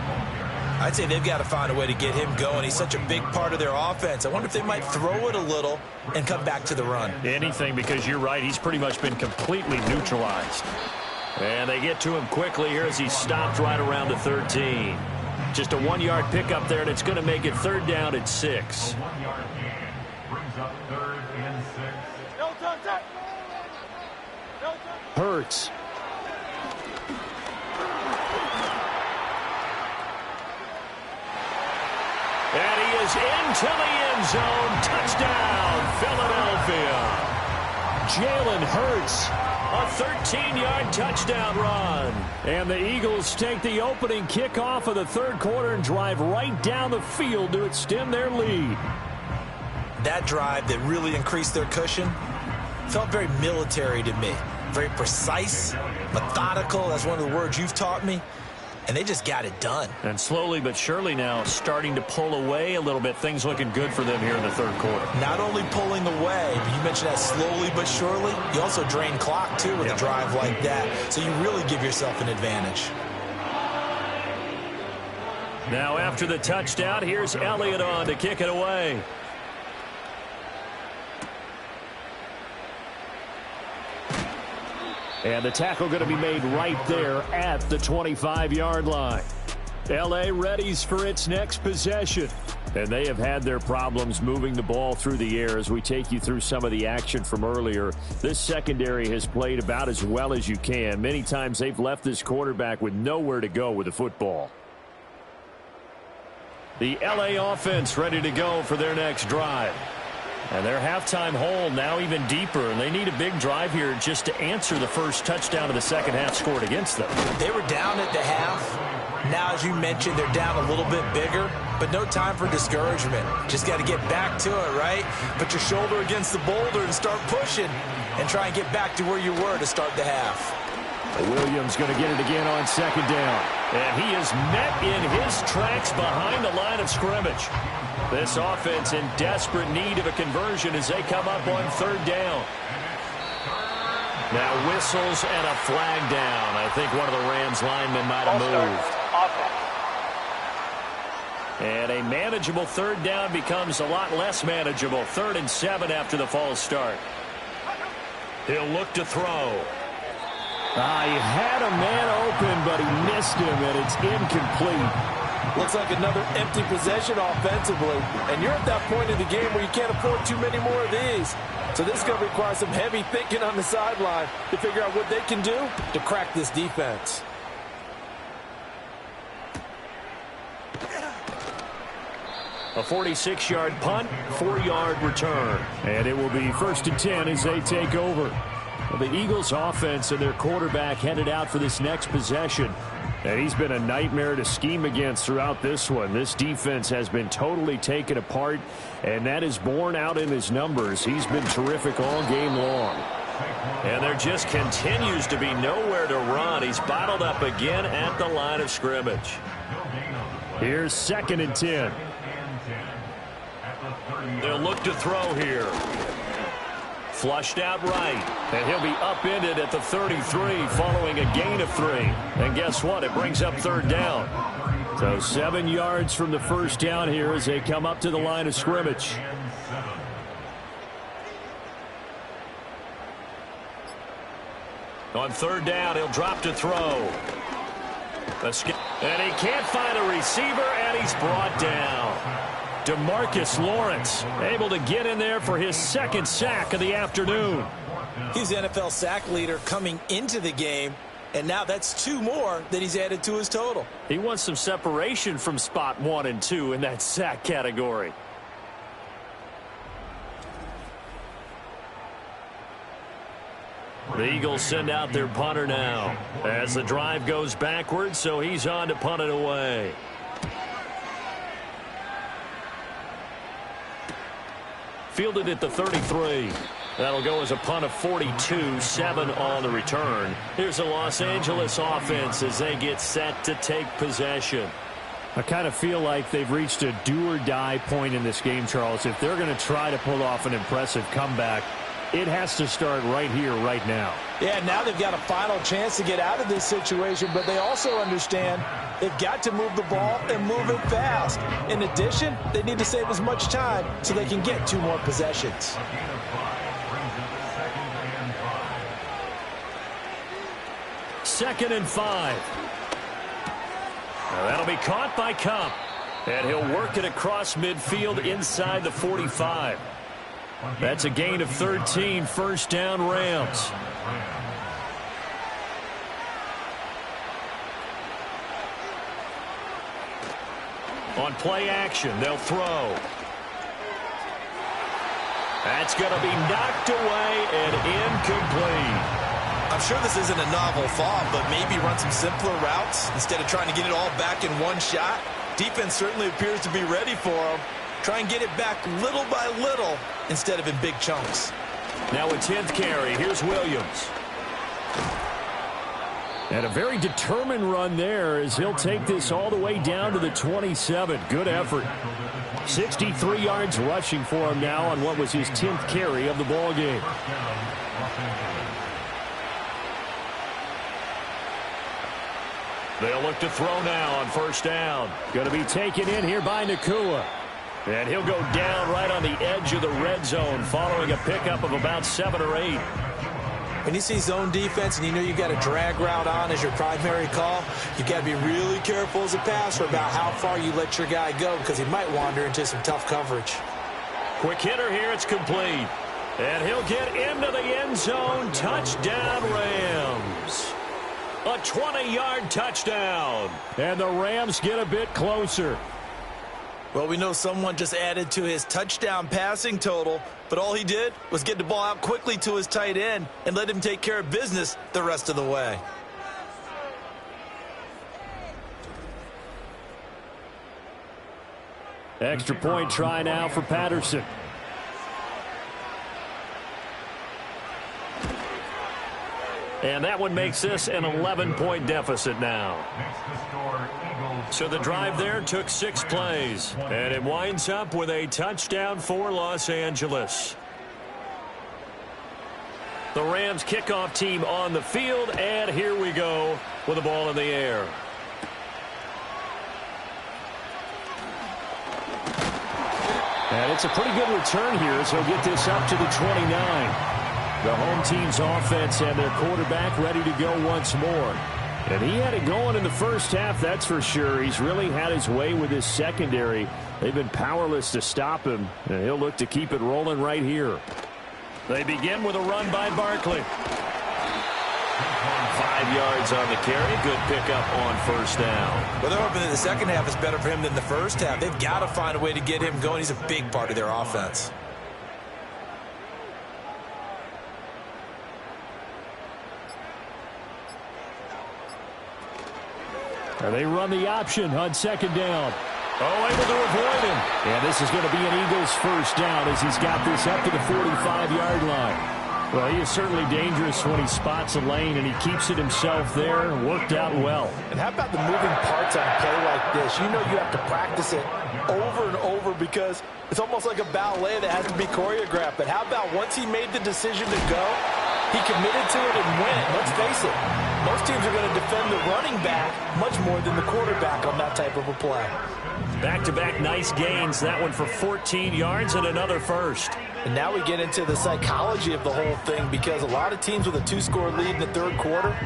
I'd say they've got to find a way to get him going. He's such a big part of their offense. I wonder if they might throw it a little and come back to the run. Anything, because you're right. He's pretty much been completely neutralized. And they get to him quickly here as he's stopped right around the 13. Just a 1-yard pickup there, and it's going to make it third down at 6. A 1-yard gain brings up 3rd and 6. Hurts. And he is into the end zone. Touchdown, Philadelphia. Jalen Hurts, a 13-yard touchdown run. And the Eagles take the opening kickoff of the third quarter and drive right down the field to extend their lead. That drive that really increased their cushion felt very military to me. Very precise, methodical. That's one of the words you've taught me. And they just got it done. And slowly but surely now starting to pull away a little bit. Things looking good for them here in the third quarter. Not only pulling away, but you mentioned that slowly but surely. You also drain clock, too, with a drive like that. So you really give yourself an advantage. Now after the touchdown, here's Elliott on to kick it away. And the tackle going to be made right there at the 25-yard line. L.A. readies for its next possession. And they have had their problems moving the ball through the air as we take you through some of the action from earlier. This secondary has played about as well as you can. Many times they've left this quarterback with nowhere to go with the football. The L.A. offense ready to go for their next drive. And their halftime hole now even deeper, and they need a big drive here just to answer the first touchdown of the second half scored against them. They were down at the half. Now, as you mentioned, they're down a little bit bigger, but no time for discouragement. Just got to get back to it, right? Put your shoulder against the boulder and start pushing and try and get back to where you were to start the half. Williams going to get it again on second down. And he is met in his tracks behind the line of scrimmage. This offense in desperate need of a conversion as they come up on third down. Now whistles and a flag down. I think one of the Rams linemen might have moved. And a manageable third down becomes a lot less manageable. 3rd and 7 after the false start. He'll look to throw. He had a man open, but he missed him, and it's incomplete. Looks like another empty possession offensively. And you're at that point in the game where you can't afford too many more of these. So this is going to require some heavy thinking on the sideline to figure out what they can do to crack this defense. A 46-yard punt, 4-yard return. And it will be 1st and 10 as they take over. Well, the Eagles offense and their quarterback headed out for this next possession. And he's been a nightmare to scheme against throughout this one. This defense has been totally taken apart, and that is borne out in his numbers. He's been terrific all game long. And there just continues to be nowhere to run. He's bottled up again at the line of scrimmage. Here's 2nd and 10. They'll look to throw here. Flushed out right, and he'll be upended at the 33 following a gain of 3. And guess what? It brings up third down. So 7 yards from the first down here as they come up to the line of scrimmage. On third down, he'll drop to throw. And he can't find a receiver, and he's brought down. DeMarcus Lawrence able to get in there for his second sack of the afternoon. He's the NFL sack leader coming into the game, and now that's 2 more that he's added to his total. He wants some separation from spot 1 and 2 in that sack category. The Eagles send out their punter now as the drive goes backwards, so he's on to punt it away. Fielded at the 33. That'll go as a punt of 42, 7 on the return. Here's the Los Angeles offense as they get set to take possession. I kind of feel like they've reached a do-or-die point in this game, Charles. If they're going to try to pull off an impressive comeback, it has to start right here, right now. Yeah, now they've got a final chance to get out of this situation, but they also understand they've got to move the ball and move it fast. In addition, they need to save as much time so they can get 2 more possessions. Second and 5. Now that'll be caught by Kupp, and he'll work it across midfield inside the 45. That's a gain of 13, first down Rams. On play action, they'll throw. That's going to be knocked away and incomplete. I'm sure this isn't a novel thought, but maybe run some simpler routes instead of trying to get it all back in one shot. Defense certainly appears to be ready for him. Try and get it back little by little instead of in big chunks. Now a 10th carry. Here's Williams. And a very determined run there as he'll take this all the way down to the 27. Good effort. 63 yards rushing for him now on what was his 10th carry of the ball game. They'll look to throw now on first down. Going to be taken in here by Nacua. And he'll go down right on the edge of the red zone following a pickup of about 7 or 8. When you see zone defense and you know you've got a drag route on as your primary call, you've got to be really careful as a passer about how far you let your guy go because he might wander into some tough coverage. Quick hitter here. It's complete. And he'll get into the end zone. Touchdown, Rams. A 20-yard touchdown. And the Rams get a bit closer. Well, we know someone just added to his touchdown passing total, but all he did was get the ball out quickly to his tight end and let him take care of business the rest of the way. Extra point try now for Patterson. And that one makes this an 11-point deficit now. So the drive there took 6 plays, and it winds up with a touchdown for Los Angeles. The Rams kickoff team on the field, and here we go with the ball in the air. And it's a pretty good return here as he'll get this up to the 29. The home team's offense and their quarterback ready to go once more. And he had it going in the first half, that's for sure. He's really had his way with his secondary. They've been powerless to stop him, and he'll look to keep it rolling right here. They begin with a run by Barkley. 5 yards on the carry. Good pickup on first down. Well, they're hoping that the second half is better for him than the first half. They've got to find a way to get him going. He's a big part of their offense. They run the option on second down. Oh, able to avoid him. And this is going to be an Eagles first down as he's got this up to the 45-yard line. Well, he is certainly dangerous when he spots a lane, and he keeps it himself there. Worked out well. And how about the moving parts on a play like this? You know you have to practice it over and over because it's almost like a ballet that has to be choreographed. But how about once he made the decision to go, he committed to it and went. Let's face it, most teams are going to defend the running back much more than the quarterback on that type of a play. Back-to-back nice gains. That one for 14 yards and another first. And now we get into the psychology of the whole thing, because a lot of teams with a 2-score lead in the third quarter,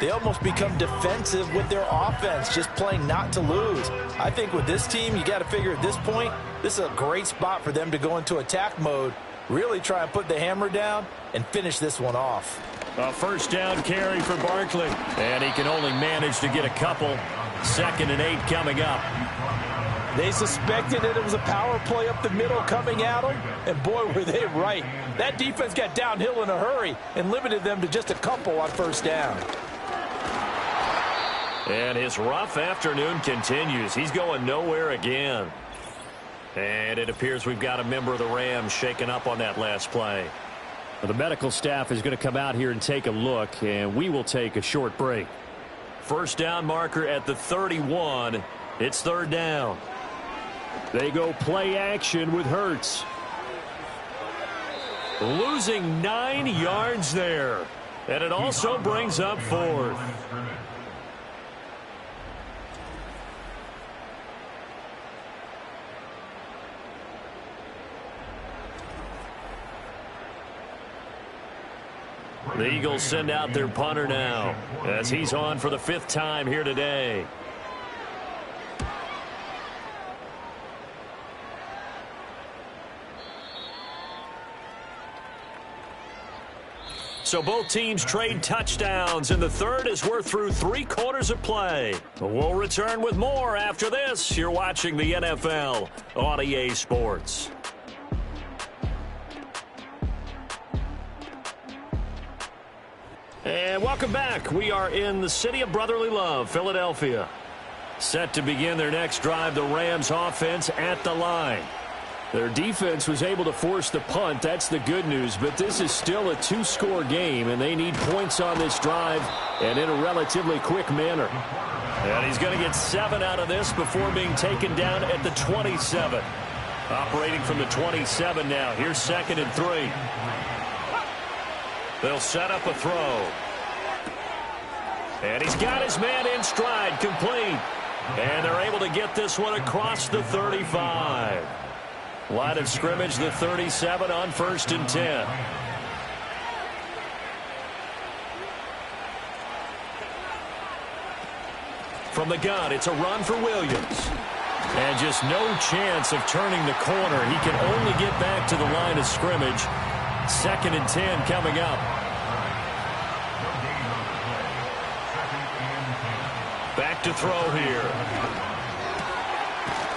they almost become defensive with their offense, just playing not to lose. I think with this team, you got to figure at this point, this is a great spot for them to go into attack mode, really try and put the hammer down and finish this one off. A first down carry for Barkley, and he can only manage to get a couple. 2nd and 8 coming up. They suspected that it was a power play up the middle coming at them, and boy, were they right. That defense got downhill in a hurry and limited them to just a couple on first down. And his rough afternoon continues. He's going nowhere again. And it appears we've got a member of the Rams shaken up on that last play. Well, the medical staff is going to come out here and take a look, and we will take a short break. First down marker at the 31. It's 3rd down. They go play action with Hurts. Losing 9 yards there. And it also brings up 4th. The Eagles send out their punter now, as he's on for the 5th time here today. So both teams trade touchdowns, and the third as we're through 3 quarters of play. We'll return with more after this. You're watching the NFL on EA Sports. And welcome back. We are in the city of brotherly love, Philadelphia. Set to begin their next drive, the Rams offense at the line. Their defense was able to force the punt. That's the good news, but this is still a 2-score game, and they need points on this drive and in a relatively quick manner. And he's going to get 7 out of this before being taken down at the 27. Operating from the 27 now. Here's 2nd and 3. They'll set up a throw. And he's got his man in stride, complete. And they're able to get this one across the 35. Line of scrimmage, the 37 on 1st and 10. From the gun, it's a run for Williams. And just no chance of turning the corner. He can only get back to the line of scrimmage. 2nd and 10 coming up. Back to throw here.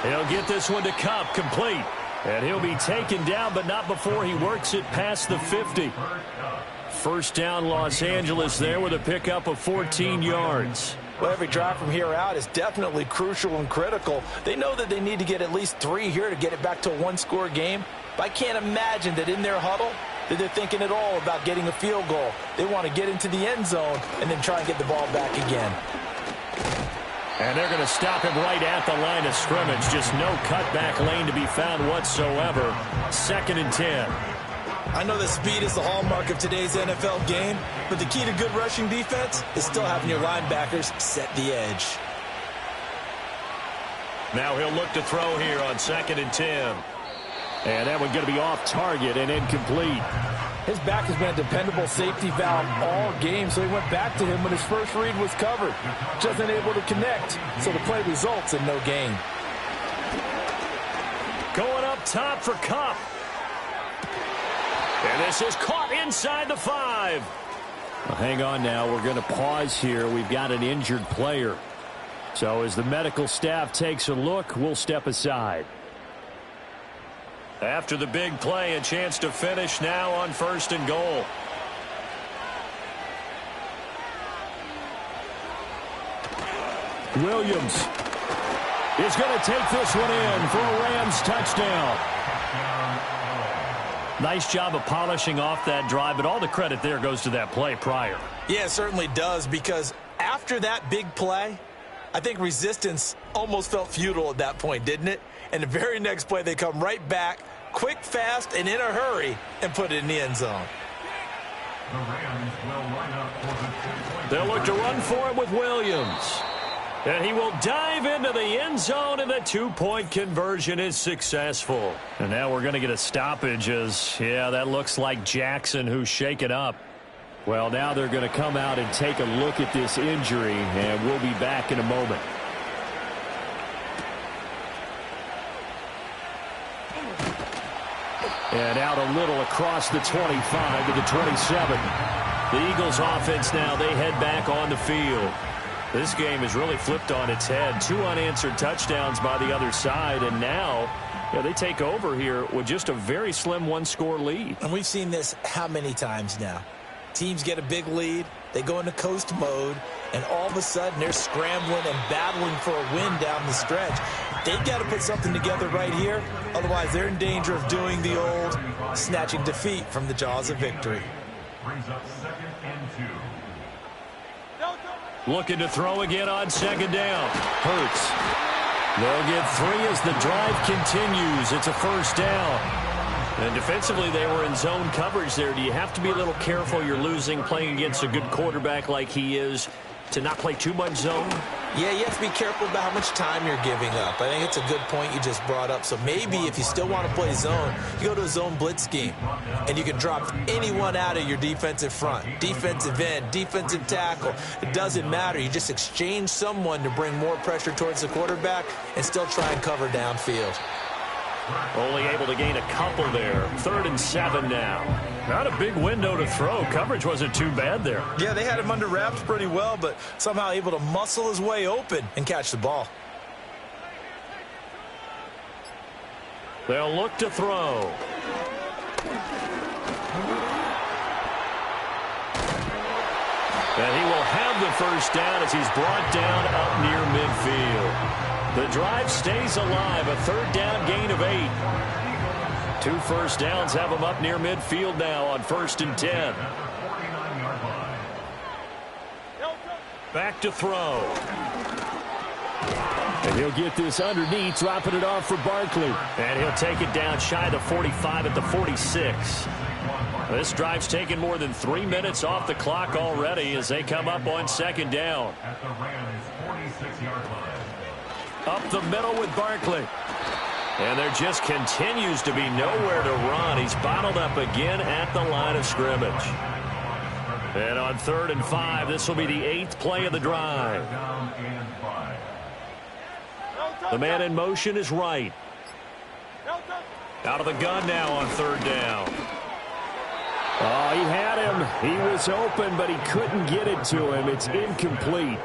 He'll get this one to Kupp, complete. And he'll be taken down, but not before he works it past the 50. First down, Los Angeles there with a pickup of 14 yards. Well, every drive from here out is definitely crucial and critical. They know that they need to get at least 3 here to get it back to a 1-score game. But I can't imagine that in their huddle that they're thinking at all about getting a field goal. They want to get into the end zone and then try and get the ball back again. And they're going to stop him right at the line of scrimmage. Just no cutback lane to be found whatsoever. 2nd and 10. I know that speed is the hallmark of today's NFL game, but the key to good rushing defense is still having your linebackers set the edge. Now he'll look to throw here on 2nd and 10. And that one's going to be off target and incomplete. His back has been a dependable safety valve all game, so he went back to him when his first read was covered. Just unable to connect, so the play results in no gain. Going up top for Kupp. And this is caught inside the 5. Well, hang on now. We're going to pause here. We've got an injured player. So as the medical staff takes a look, we'll step aside. After the big play, a chance to finish now on 1st and goal. Williams is going to take this one in for a Rams touchdown. Nice job of polishing off that drive, but all the credit there goes to that play prior. Yeah, it certainly does, because after that big play, I think resistance almost felt futile at that point, didn't it? And the very next play, they come right back, quick, fast, and in a hurry, and put it in the end zone. They'll look to run for it with Williams. And he will dive into the end zone, and the two-point conversion is successful. And now we're going to get a stoppage as, yeah, that looks like Jackson who's shaken up. Well, now they're going to come out and take a look at this injury, and we'll be back in a moment. And out a little across the 25 to the 27. The Eagles offense now, they head back on the field. This game is really flipped on its head. 2 unanswered touchdowns by the other side, and now they take over here with just a very slim one-score lead. And we've seen this how many times now? Teams get a big lead, they go into coast mode, and all of a sudden they're scrambling and battling for a win down the stretch. They've got to put something together right here, otherwise they're in danger of doing the old snatching defeat from the jaws of victory. Brings up 2nd and 2. Looking to throw again on 2nd down. Hurts. They'll get 3 as the drive continues. It's a 1st down. And defensively, they were in zone coverage there. Do you have to be a little careful? You're losing playing against a good quarterback like he is to not play too much zone? Yeah, you have to be careful about how much time you're giving up. I think it's a good point you just brought up. So maybe if you still want to play zone, you go to a zone blitz scheme, and you can drop anyone out of your defensive front, defensive end, defensive tackle. It doesn't matter. You just exchange someone to bring more pressure towards the quarterback and still try and cover downfield. Only able to gain a couple there. 3rd and 7 now. Not a big window to throw. Coverage wasn't too bad there. Yeah, they had him under wraps pretty well, but somehow able to muscle his way open and catch the ball. They'll look to throw. And he will have the 1st down as he's brought down up near midfield. The drive stays alive, a 3rd down gain of 8. 2 1st downs have him up near midfield now on 1st and 10. Back to throw. And he'll get this underneath, dropping it off for Barkley. And he'll take it down shy of the 45 at the 46. This drive's taken more than 3 minutes off the clock already as they come up on 2nd down. At the Rams' 46-yard line. Up the middle with Barkley. And there just continues to be nowhere to run. He's bottled up again at the line of scrimmage. And on 3rd and 5, this will be the 8th play of the drive. The man in motion is Wright. Out of the gun now on 3rd down. Oh, he had him. He was open, but he couldn't get it to him. It's incomplete.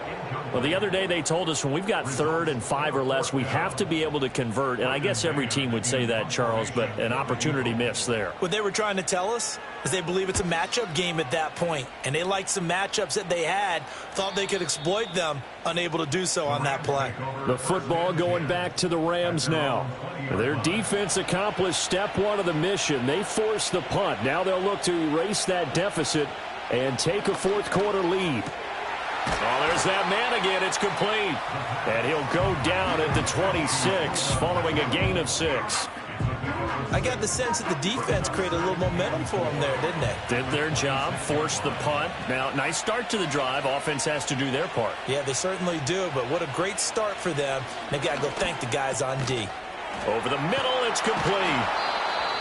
Well, the other day they told us when we've got 3rd and 5 or less, we have to be able to convert. And I guess every team would say that, Charles, but an opportunity missed there. What they were trying to tell us is they believe it's a matchup game at that point. And they liked some matchups that they had, thought they could exploit them, unable to do so on that play. The football going back to the Rams now. Their defense accomplished step 1 of the mission. They forced the punt. Now they'll look to erase that deficit and take a 4th quarter lead. Oh, there's that man again. It's complete. And he'll go down at the 26 following a gain of 6. I got the sense that the defense created a little momentum for them there, didn't they? Did their job, forced the punt. Now, nice start to the drive. Offense has to do their part. Yeah, they certainly do, but what a great start for them. They've got to go thank the guys on D. Over the middle, it's complete.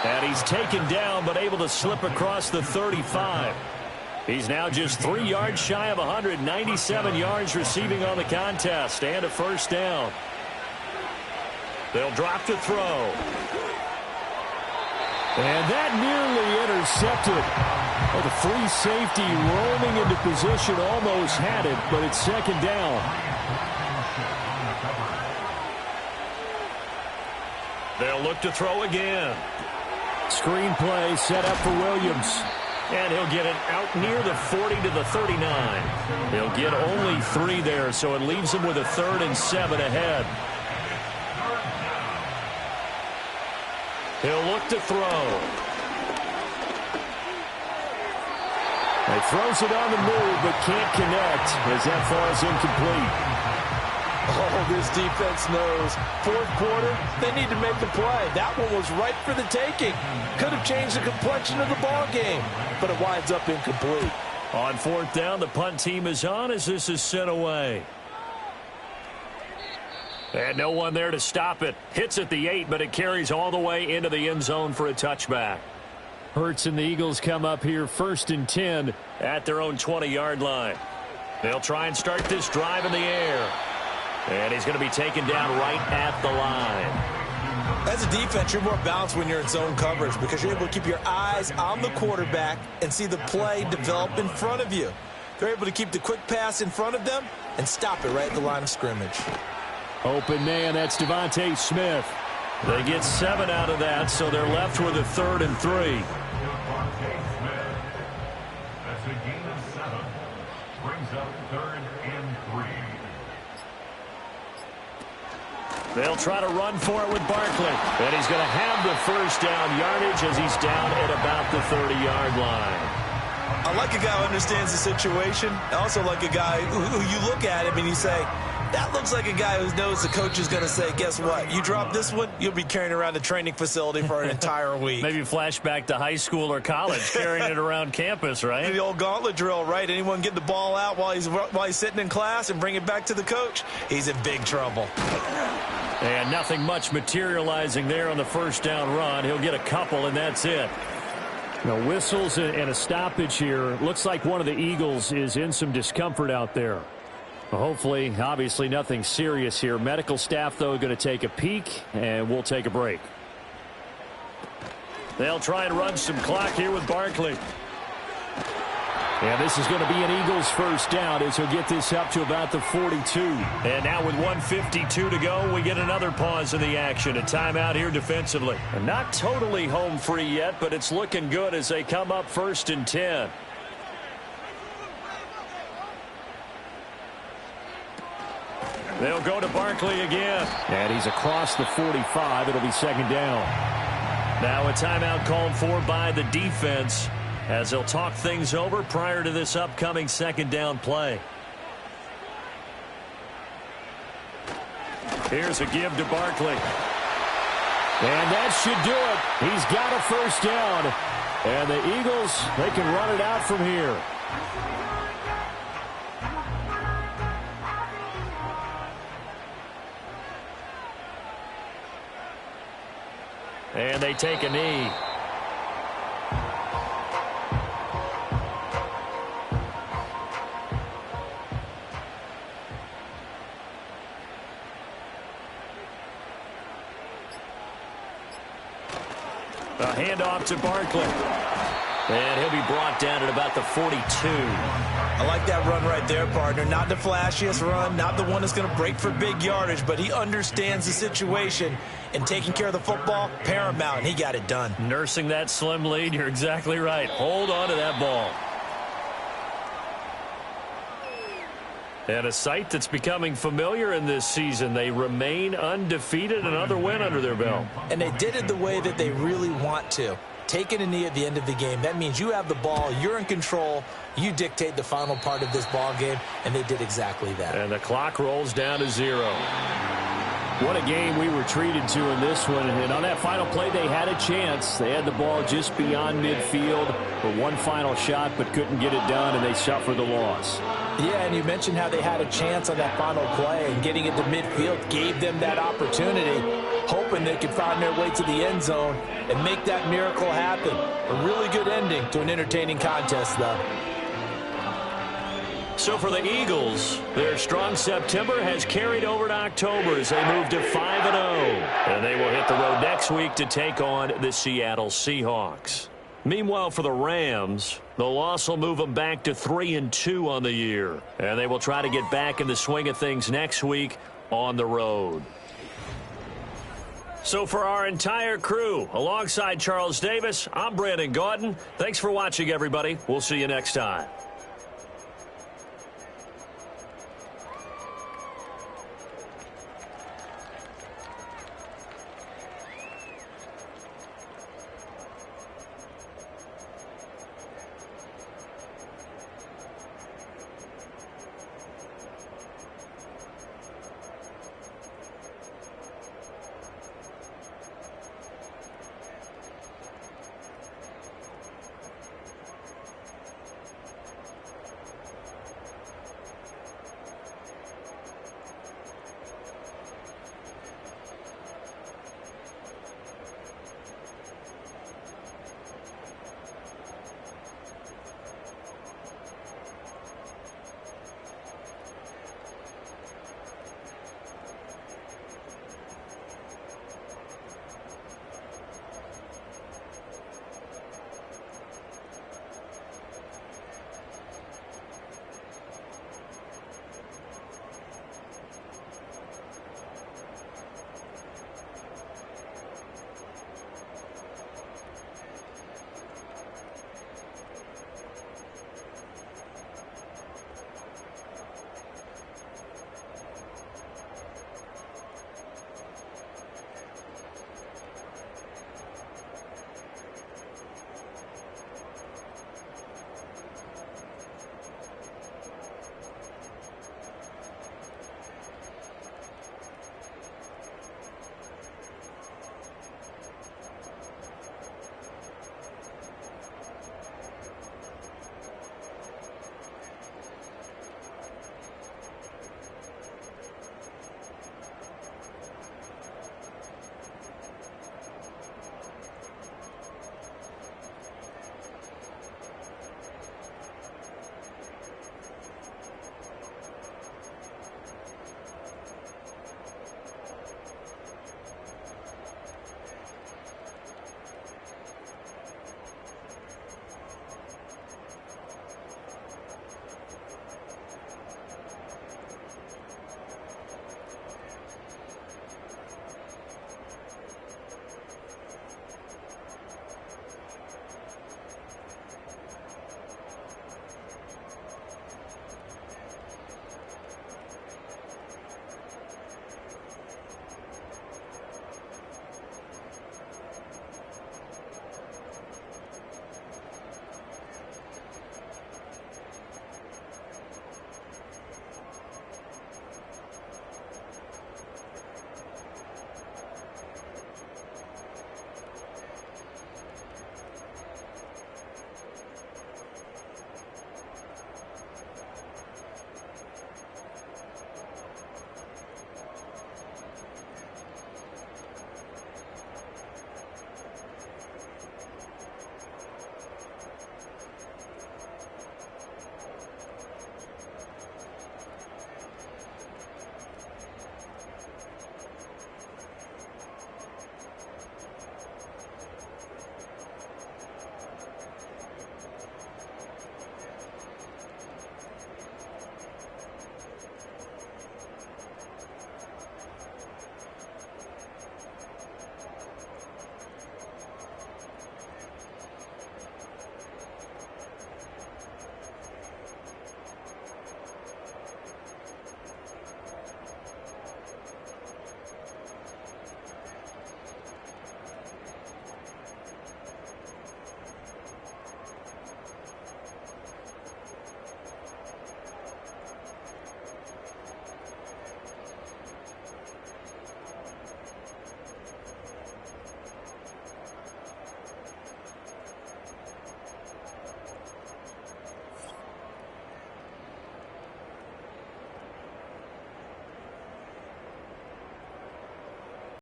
And he's taken down, but able to slip across the 35. He's now just 3 yards shy of 197 yards receiving on the contest and a 1st down. They'll drop to throw. And that nearly intercepted. Well, the free safety roaming into position almost had it, but it's 2nd down. They'll look to throw again. Screen play set up for Williams. And he'll get it out near the 40 to the 39. He'll get only 3 there, so it leaves him with a 3rd and 7 ahead. He'll look to throw. He throws it on the move, but can't connect as that falls incomplete. Oh, this defense knows. 4th quarter, they need to make the play. That one was right for the taking. Could have changed the complexion of the ball game, but it winds up incomplete. On 4th down, the punt team is on as this is sent away. And no one there to stop it. Hits at the 8, but it carries all the way into the end zone for a touchback. Hurts and the Eagles come up here 1st and 10 at their own 20-yard line. They'll try and start this drive in the air. And he's going to be taken down right at the line. As a defense, you're more balanced when you're in zone coverage because you're able to keep your eyes on the quarterback and see the play develop in front of you. They're able to keep the quick pass in front of them and stop it right at the line of scrimmage. Open man, that's Devontae Smith. They get 7 out of that, so they're left with a 3rd and 3. Devontae Smith. That's a gain of 7. Brings up 3rd and 3. They'll try to run for it with Barkley. And he's going to have the first down yardage as he's down at about the 30-yard line. I like a guy who understands the situation. I also like a guy who you look at him and you say, that looks like a guy who knows the coach is going to say, guess what? You drop this one, you'll be carrying around the training facility for an entire week. Maybe flashback to high school or college, carrying it around campus, right? The old gauntlet drill, right? Anyone get the ball out while he's sitting in class and bring it back to the coach, he's in big trouble. And nothing much materializing there on the first down run. He'll get a couple, and that's it. Now, whistles and a stoppage here. Looks like one of the Eagles is in some discomfort out there. Well, hopefully, obviously, nothing serious here. Medical staff, though, going to take a peek, and we'll take a break. They'll try and run some clock here with Barkley. And this is going to be an Eagles first down as he'll get this up to about the 42. And now with 1:52 to go, we get another pause in the action. A timeout here defensively. And not totally home free yet, but it's looking good as they come up 1st and 10. They'll go to Barkley again. And he's across the 45. It'll be 2nd down. Now a timeout called for by the defense as they'll talk things over prior to this upcoming 2nd down play. Here's a give to Barkley. And that should do it. He's got a first down. And the Eagles, they can run it out from here. And they take a knee. A handoff to Barkley. And he'll be brought down at about the 42. I like that run right there, partner. Not the flashiest run, not the one that's going to break for big yardage, but he understands the situation, and taking care of the football, paramount, and he got it done. Nursing that slim lead, you're exactly right. Hold on to that ball. And a sight that's becoming familiar in this season. They remain undefeated, another win under their belt. And they did it the way that they really want to. Taking a knee at the end of the game. That means you have the ball, you're in control, you dictate the final part of this ball game, and they did exactly that. And the clock rolls down to 0. What a game we were treated to in this one. And on that final play, they had a chance. They had the ball just beyond midfield for one final shot, but couldn't get it done, and they suffered the loss. Yeah, and you mentioned how they had a chance on that final play, and getting it to midfield gave them that opportunity, hoping they could find their way to the end zone and make that miracle happen. A really good ending to an entertaining contest, though. So for the Eagles, their strong September has carried over to October as they move to 5-0. And they will hit the road next week to take on the Seattle Seahawks. Meanwhile, for the Rams, the loss will move them back to 3-2 on the year. And they will try to get back in the swing of things next week on the road. So for our entire crew, alongside Charles Davis, I'm Brandon Gaudin. Thanks for watching, everybody. We'll see you next time.